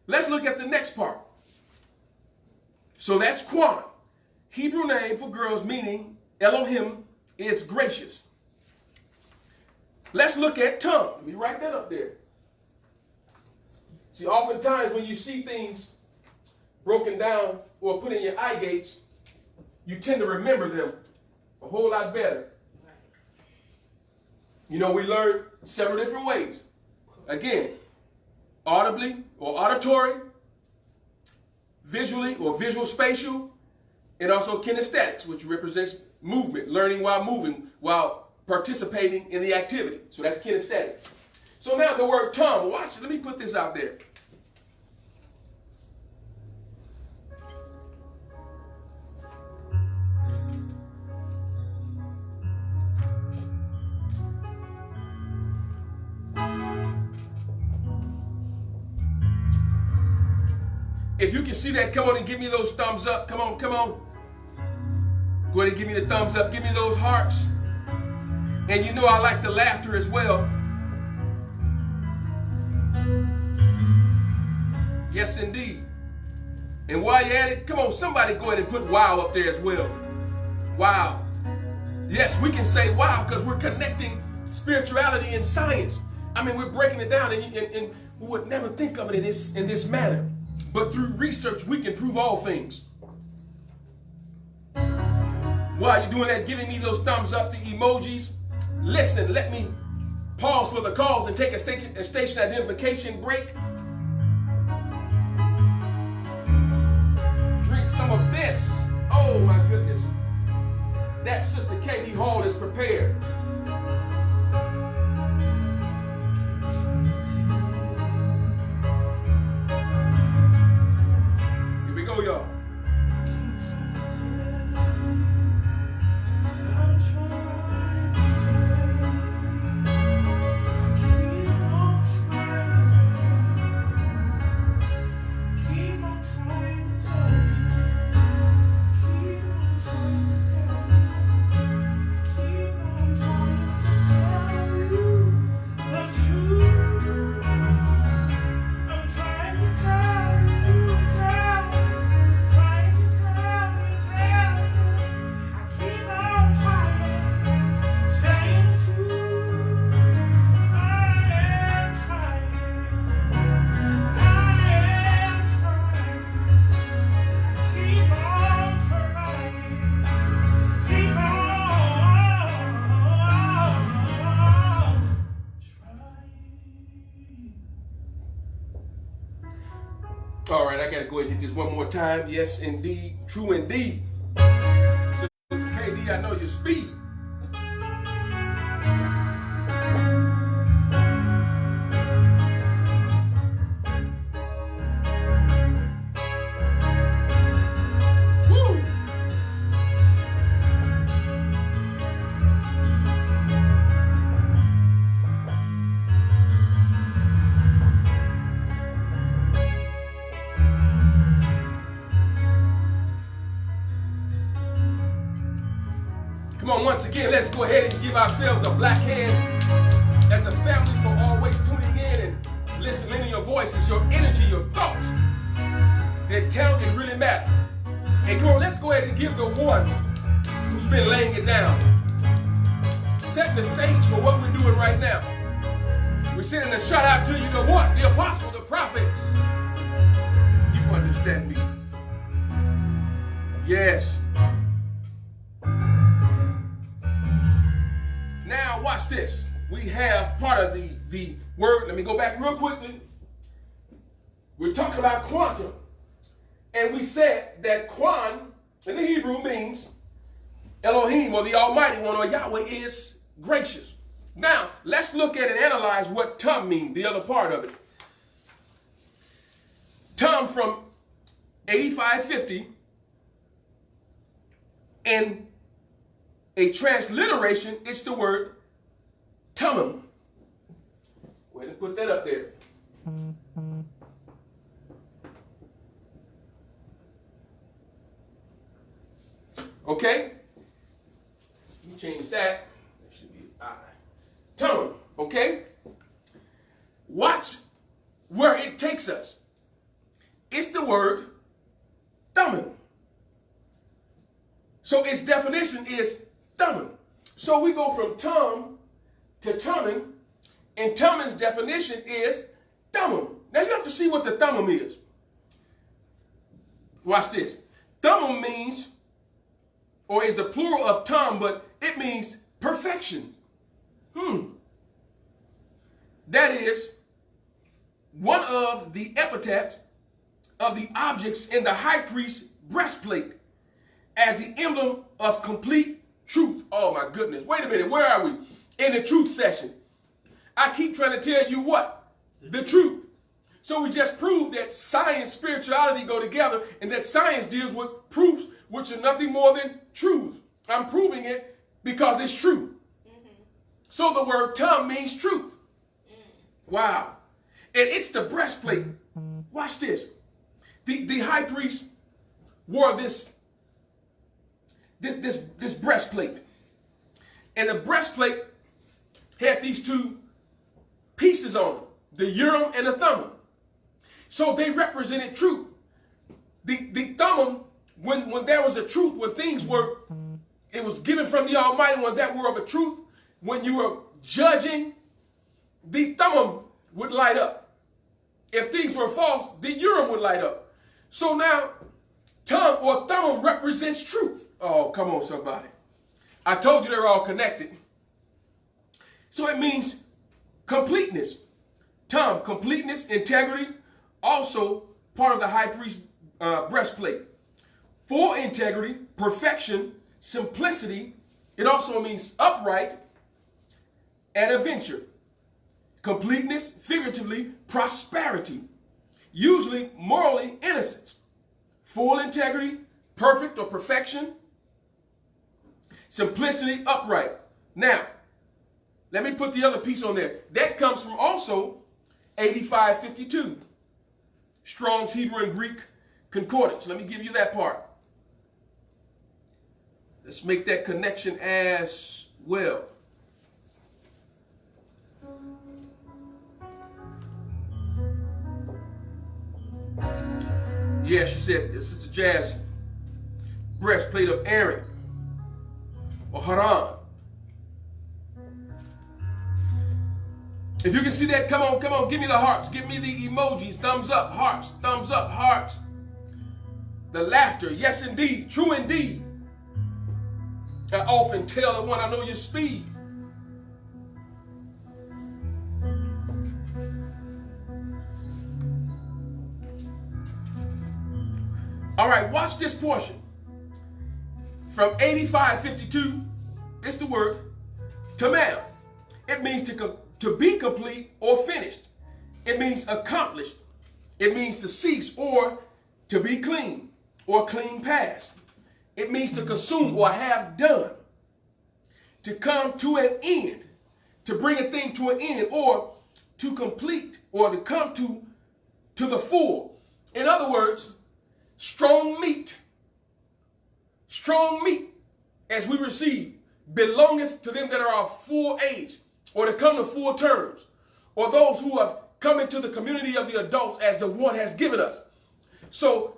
let's look at the next part. So that's Quan, Hebrew name for girls, meaning Elohiym is gracious. Let's look at Tum. Let me write that up there. See, oftentimes when you see things broken down or put in your eye gates, you tend to remember them a whole lot better. You know, we learn several different ways. Again, audibly or auditory, visually or visual spatial, and also kinesthetics, which represents movement, learning while moving, while participating in the activity. So that's kinesthetic. So now the word tum, watch, let me put this out there. If you can see that, come on and give me those thumbs up. Come on, come on. Go ahead and give me the thumbs up. Give me those hearts. And you know I like the laughter as well. Yes, indeed. And while you're at it, come on, somebody go ahead and put wow up there as well. Wow. Yes, we can say wow because we're connecting spirituality and science. I mean, we're breaking it down, and we would never think of it in this manner. But through research, we can prove all things. While you're doing that, giving me those thumbs up, the emojis, listen, let me pause for the calls and take a station identification break. Drink some of this. Oh, my goodness. That Sister Katie Hall is prepared. Here we go, y'all. All right, I got to go ahead and hit this one more time. Yes, indeed. True indeed. Sister KD, I know your speed. Woo! Come on, once again, let's go ahead and give ourselves a black hand as a family for always tuning in and listening to your voices, your energy, your thoughts that count and really matter. And come on, let's go ahead and give the one who's been laying it down, setting the stage for what we're doing right now. We're sending a shout out to you, the one, the apostle, the prophet. You understand me? Yes. Now watch this. We have part of the word. Let me go back real quickly. We're talking about quantum. And we said that Quan in the Hebrew means Elohiym, or the Almighty One, or Yahweh is gracious. Now, let's look at and analyze what Thummim means, the other part of it. Thummim from 8550 and a transliteration, it's the word Thummim. Go ahead and put that up there. Okay? Let me change that. That should be I. Thummim. Okay? Watch where it takes us. It's the word Thummim. So its definition is Thummim. So we go from Thummim to Thummim, and Thummim's definition is Thummim. Now you have to see what the Thummim is. Watch this. Thummim means, or is the plural of Thummim, but it means perfection. That is one of the epithets of the objects in the high priest's breastplate as the emblem of complete truth. Oh my goodness. Wait a minute. Where are we? In the truth session. I keep trying to tell you what? The truth. So we just proved that science, and spirituality go together, and that science deals with proofs, which are nothing more than truth. I'm proving it because it's true. So the word Thummim means truth. Wow. And it's the breastplate. Watch this. The high priest wore this breastplate. And the breastplate had these two pieces on it, the Urim and the Thummim. So they represented truth. The Thummim, when there was a truth, when things were, it was given from the Almighty, when that were of a truth, when you were judging, the Thummim would light up. If things were false, the Urim would light up. So now, Thummim represents truth. Oh, come on, somebody. I told you they're all connected. So it means completeness. Completeness, integrity, also part of the high priest's breastplate. Full integrity, perfection, simplicity. It also means upright and adventure. Completeness, figuratively, prosperity. Usually morally innocent. Full integrity, perfect or perfection. Simplicity, upright. Now, let me put the other piece on there. That comes from also 8552. Strong's Hebrew and Greek Concordance. Let me give you that part. Let's make that connection as well. Yeah, she said this is a jazz breastplate of Aaron or Haran. If you can see that, come on, give me the hearts. Give me the emojis. Thumbs up, hearts. Thumbs up, hearts. The laughter. Yes, indeed. True indeed. I often tell the one I know your speed. All right, watch this portion. From 8552, it's the word tamam. It means to be complete or finished. It means accomplished. It means to cease or to be clean or clean past. It means to consume or have done. To come to an end. To bring a thing to an end or to complete or to come to the full. In other words, strong meat, as we receive, belongeth to them that are of full age, or to come to full terms, or those who have come into the community of the adults as the one has given us. So,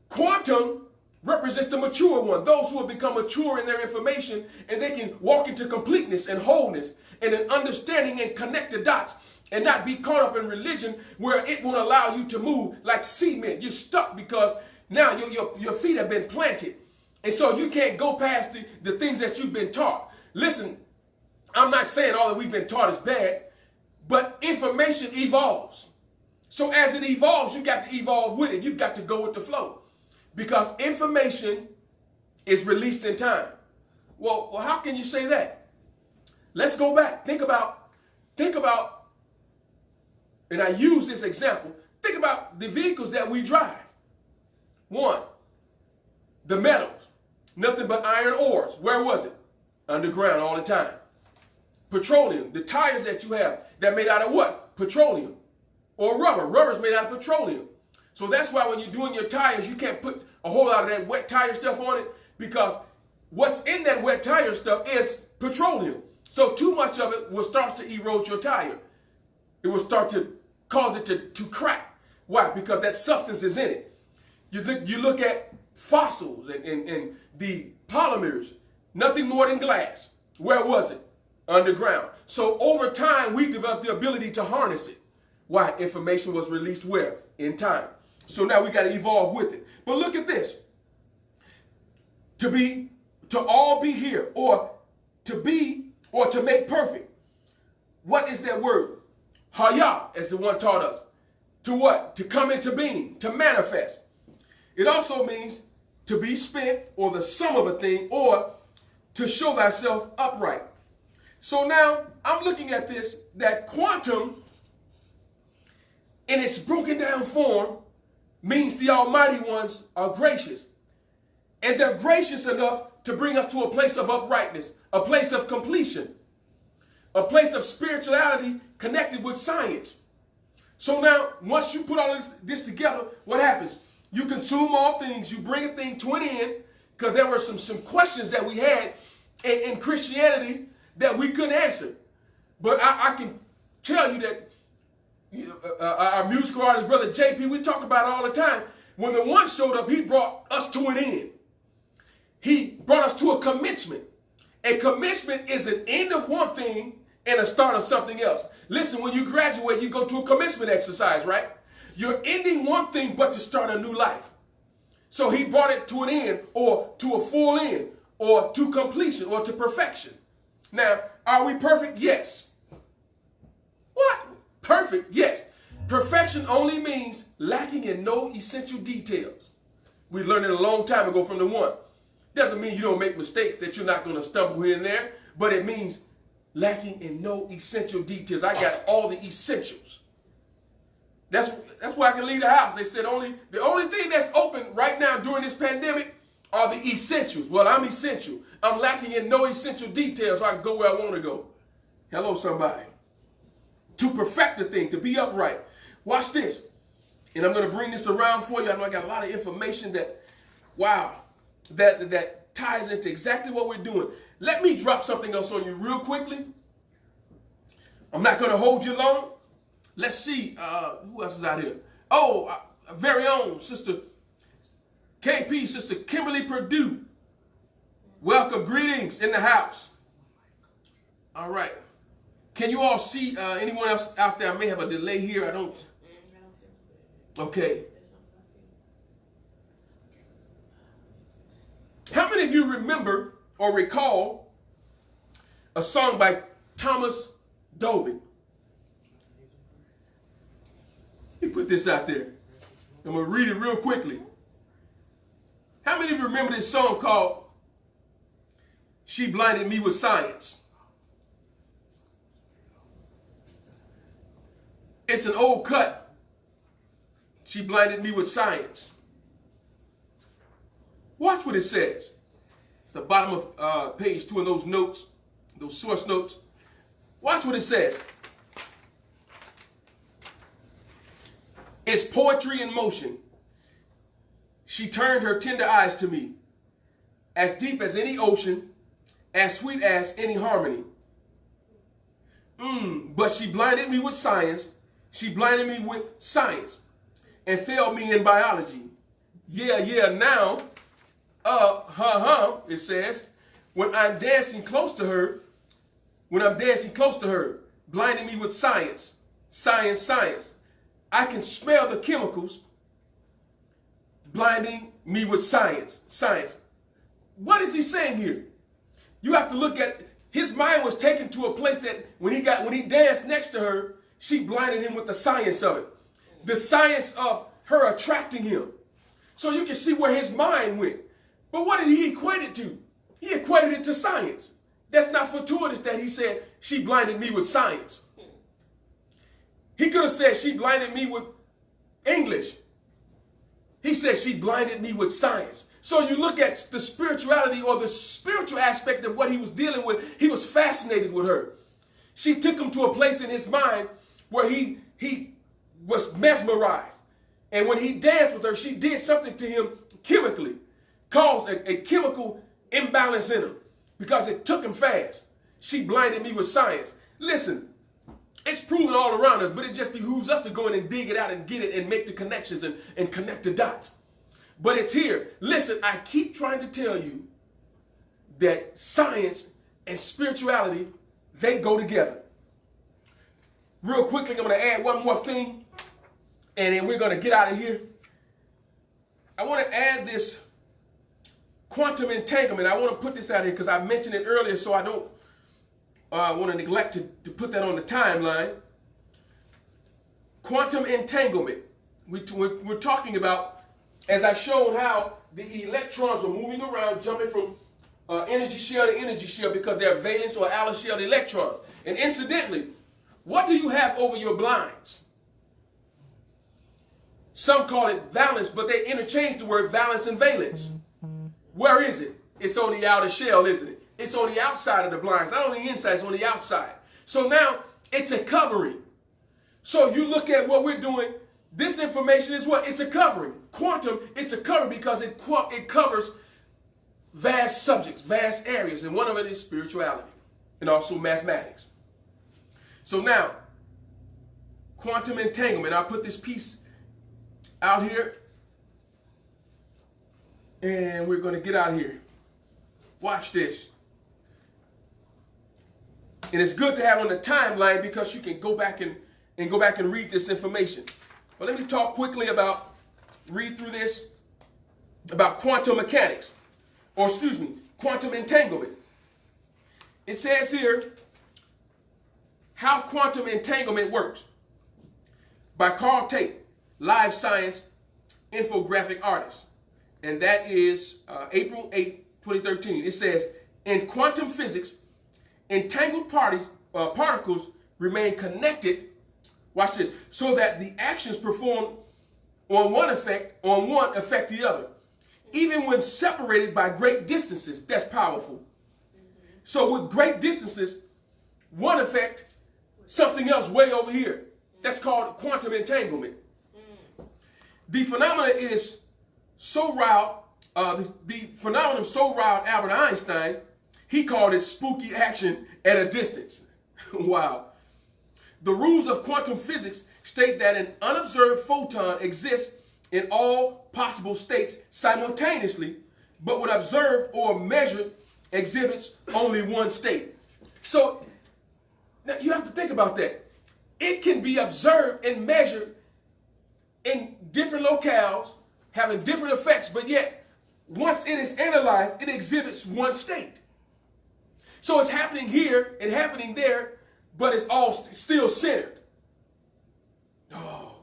quantum represents the mature one, those who have become mature in their information, and they can walk into completeness and wholeness, and an understanding and connect the dots, and not be caught up in religion where it won't allow you to move like cement. You're stuck because now your feet have been planted. And so you can't go past the things that you've been taught. Listen, I'm not saying all that we've been taught is bad, but information evolves. So as it evolves, you got to evolve with it. You've got to go with the flow. Because information is released in time. Well, how can you say that? Let's go back. Think about, and I use this example, think about the vehicles that we drive. One, the metals, nothing but iron ores. Where was it? Underground all the time. Petroleum, the tires that you have, they're made out of what? Petroleum. Or rubber. Rubber's made out of petroleum. So that's why when you're doing your tires, you can't put a whole lot of that wet tire stuff on it, because what's in that wet tire stuff is petroleum. So too much of it will start to erode your tire. It will start to cause it to crack. Why? Because that substance is in it. You look at fossils and the polymers, nothing more than glass. Where was it? Underground. So over time, we developed the ability to harness it. Why? Information was released where? In time. So now we got to evolve with it. But look at this. To all be here, or to be, or to make perfect. What is that word? Haya, as the one taught us. To what? To come into being, to manifest. It also means to be spent, or the sum of a thing, or to show thyself upright. So now I'm looking at this, that quantum in its broken down form means the Almighty ones are gracious. And they're gracious enough to bring us to a place of uprightness, a place of completion, a place of spirituality connected with science. So now, once you put all this together, what happens? You consume all things. You bring a thing to an end, because there were some questions that we had in Christianity that we couldn't answer. But I can tell you that our musical artist, Brother JP, we talk about it all the time. When the one showed up, he brought us to an end. He brought us to a commencement. A commencement is an end of one thing and a start of something else. Listen, when you graduate, you go to a commencement exercise, right? You're ending one thing, but to start a new life. So he brought it to an end, or to a full end, or to completion, or to perfection. Now, are we perfect? Yes. What? Perfect? Yes. Perfection only means lacking in no essential details. We learned it a long time ago from the one. Doesn't mean you don't make mistakes, that you're not going to stumble here and there, but it means lacking in no essential details. I got all the essentials. That's why I can leave the house. They said the only thing that's open right now during this pandemic are the essentials. Well, I'm essential. I'm lacking in no essential details, so I can go where I want to go. Hello, somebody. To perfect the thing, to be upright. Watch this. And I'm going to bring this around for you. I know I got a lot of information that, wow, that ties into exactly what we're doing. Let me drop something else on you real quickly. I'm not going to hold you long. Let's see, who else is out here? Oh, our very own Sister KP, Sister Kimberly Purdue. Welcome, greetings in the house. All right. Can you all see anyone else out there? I may have a delay here. I don't. Okay. How many of you remember or recall a song by Thomas Dolby? Let me put this out there. I'm going to read it real quickly. How many of you remember this song called She Blinded Me with Science? It's an old cut. She blinded me with science. Watch what it says. It's the bottom of page 2 of those notes, those source notes. Watch what it says. It's poetry in motion. She turned her tender eyes to me, as deep as any ocean, as sweet as any harmony. But she blinded me with science. She blinded me with science and failed me in biology. Yeah, now, it says, when I'm dancing close to her, blinding me with science. I can smell the chemicals, blinding me with science. What is he saying here? You have to look at, his mind was taken to a place that when he danced next to her, she blinded him with the science of it. The science of her attracting him. So you can see where his mind went. But what did he equate it to? He equated it to science. That's not fortuitous that he said, she blinded me with science. He could have said, she blinded me with English. He said, she blinded me with science. So you look at the spirituality or the spiritual aspect of what he was dealing with. He was fascinated with her. She took him to a place in his mind where he was mesmerized. And when he danced with her, she did something to him chemically, caused a chemical imbalance in him because it took him fast. She blinded me with science. Listen, it's proven all around us, but it just behooves us to go in and dig it out and get it and make the connections and connect the dots. But it's here. Listen, I keep trying to tell you that science and spirituality, they go together. Real quickly, I'm going to add one more thing, and then we're going to get out of here. I want to add this quantum entanglement. I want to put this out here because I mentioned it earlier, so I don't want to neglect to put that on the timeline. Quantum entanglement. We're talking about, as I showed, how the electrons are moving around, jumping from energy shell to energy shell because they're valence or alloshelled electrons. And incidentally, what do you have over your blinds? Some call it valence, but they interchange the word valence and valence. Where is it? It's on the outer shell, isn't it? It's on the outside of the blinds, not on the inside, it's on the outside. So now it's a covering. So you look at what we're doing, This information is what? It's a covering. Quantum, it's a covering because it covers vast subjects, vast areas, and one of it is spirituality and also mathematics. So now, quantum entanglement. I'll put this piece out here, and we're going to get out of here. Watch this. And it's good to have on the timeline because you can go back and read this information. But let me talk quickly read through this, about quantum mechanics, or excuse me, quantum entanglement. It says here how quantum entanglement works by Carl Tate, live science infographic artist. And that is April 8th, 2013. It says, in quantum physics, entangled particles remain connected, watch this, so that the actions performed on one affect the other, even when separated by great distances. That's powerful. So with great distances, one affect something else way over here. That's called quantum entanglement. The phenomenon is so riled, the phenomenon so riled Albert Einstein, he called it spooky action at a distance. Wow. The rules of quantum physics state that an unobserved photon exists in all possible states simultaneously, but when observed or measured, exhibits only one state. So now you have to think about that. It can be observed and measured in different locales, having different effects, but yet once it is analyzed, it exhibits one state. So it's happening here and happening there, but it's all still centered. Oh,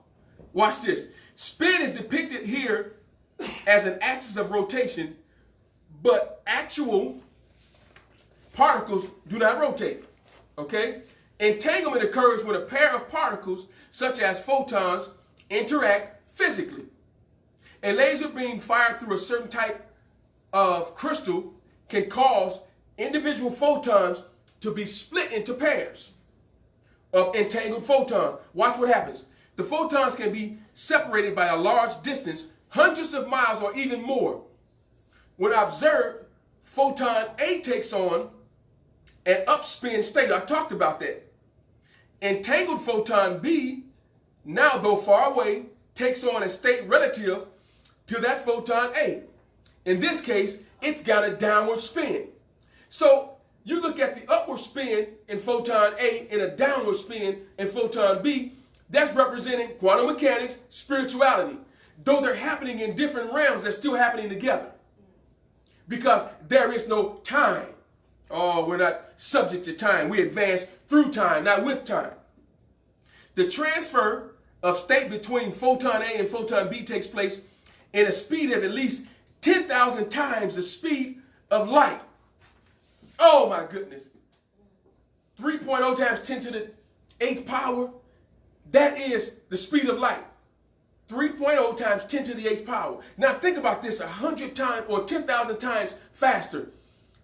watch this. Spin is depicted here as an axis of rotation, but actual particles do not rotate. Okay? Entanglement occurs when a pair of particles, such as photons, interact physically. A laser beam fired through a certain type of crystal can cause individual photons to be split into pairs of entangled photons. Watch what happens. The photons can be separated by a large distance, hundreds of miles or even more. When observed, photon A takes on an upspin state. I talked about that. Entangled photon B, now though far away, takes on a state relative to that photon A. In this case, it's got a downward spin. So you look at the upward spin in photon A and a downward spin in photon B, that's representing quantum mechanics, spirituality. Though they're happening in different realms, they're still happening together. Because there is no time. Oh, we're not subject to time. We advance through time, not with time. The transfer of state between photon A and photon B takes place in a speed of at least 10,000 times the speed of light. Oh my goodness. 3.0 times 10 to the 8th power. That is the speed of light. 3.0 times 10 to the 8th power. Now think about this 100 times or 10,000 times faster.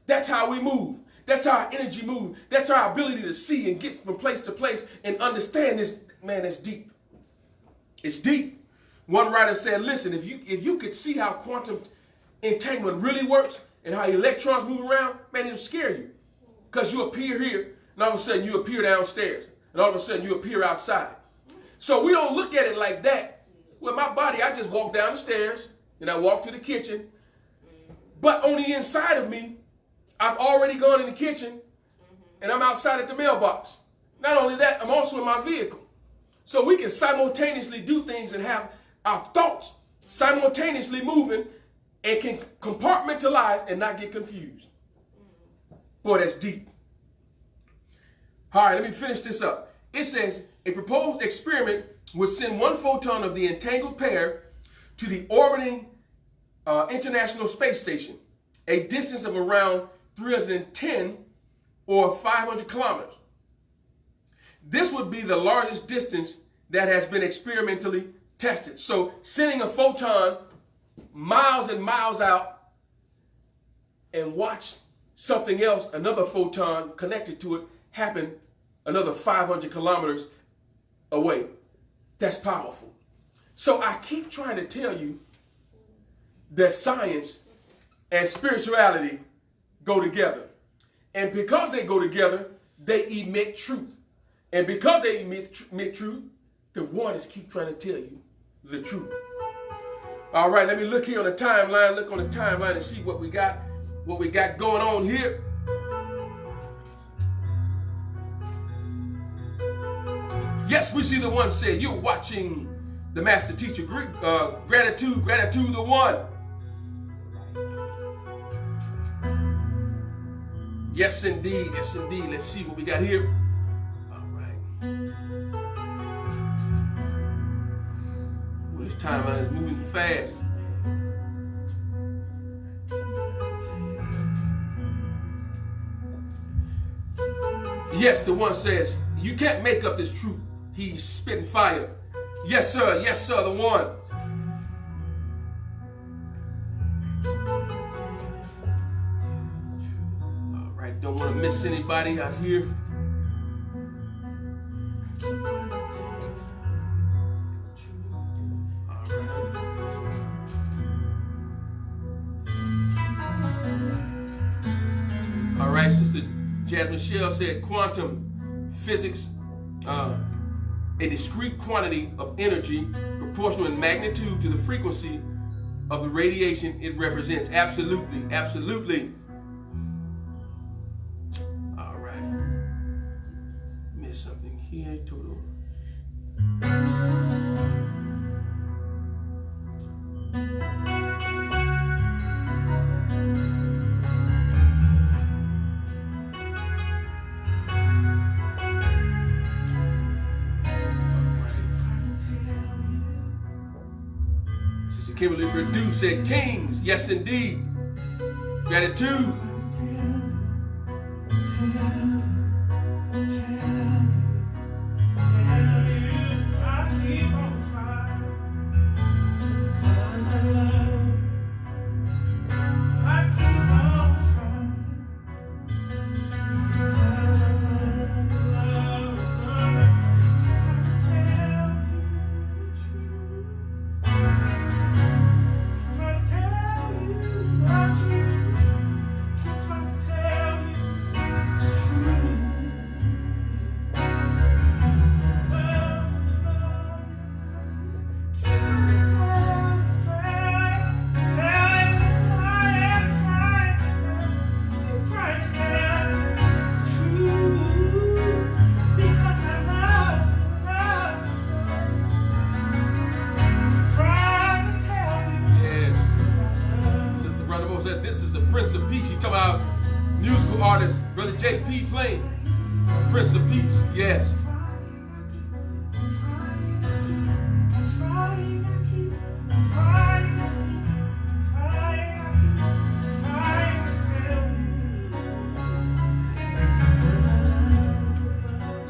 That's how we move. That's how our energy moves. That's our ability to see and get from place to place and understand this. Man, that's deep. It's deep. One writer said, listen, if you could see how quantum entanglement really works and how electrons move around, man, it'll scare you. Because you appear here, and all of a sudden you appear downstairs. And all of a sudden you appear outside. So we don't look at it like that. With my body, I just walk down the stairs, and I walk to the kitchen. But on the inside of me, I've already gone in the kitchen, and I'm outside at the mailbox. Not only that, I'm also in my vehicle. So we can simultaneously do things and have our thoughts simultaneously moving and can compartmentalize and not get confused. Boy, that's deep. All right, let me finish this up. It says, a proposed experiment would send one photon of the entangled pair to the orbiting International Space Station, a distance of around 310 or 500 kilometers. This would be the largest distance that has been experimentally tested. So sending a photon miles and miles out and watch something else, another photon connected to it, happen another 500 kilometers away. That's powerful. So I keep trying to tell you that science and spirituality go together. And because they go together, they emit truth. And because they emit truth, the waters keep trying to tell you the truth. All right, let me look here on the timeline. Look on the timeline and see what we got going on here. Yes, we see the one said, you're watching the master teacher. Gratitude the one. Yes, indeed. Yes, indeed. Let's see what we got here. All right. Well, this timeline is moving fast. Yes, the one says, you can't make up this truth. He's spitting fire. Yes, sir. Yes, sir, the one. All right, don't want to miss anybody out here. All right. All right, Sister Jasmine Michelle said quantum physics, a discrete quantity of energy proportional in magnitude to the frequency of the radiation it represents. Absolutely, absolutely. All right. Missed something here, total. Kimberly Perdue said, kings, yes indeed. Gratitude. JP playing Prince of Peace, yes.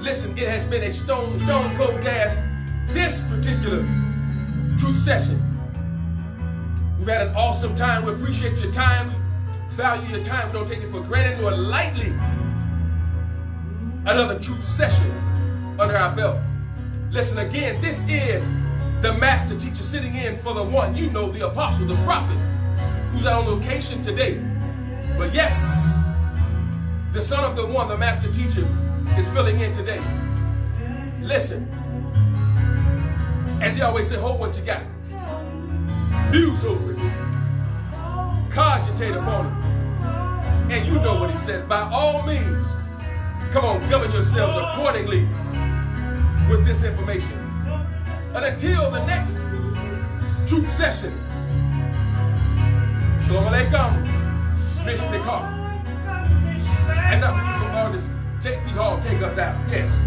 Listen, it has been a stone cold gas, this particular truth session. We've had an awesome time. We appreciate your time. We value your time. We don't take it for granted nor lightly. Another truth session under our belt. Listen again, this is the master teacher sitting in for the one, you know, the apostle, the prophet, who's out on location today. But yes, the son of the one, the master teacher, is filling in today. Listen, as he always said, hold what you got. Muse over it. Cogitate upon it. And you know what he says, by all means, come on, govern yourselves accordingly with this information. And until the next truth session, Shalom Aleichem, Mishnikar. As our musical artist, J.P. Hall, take us out. Yes.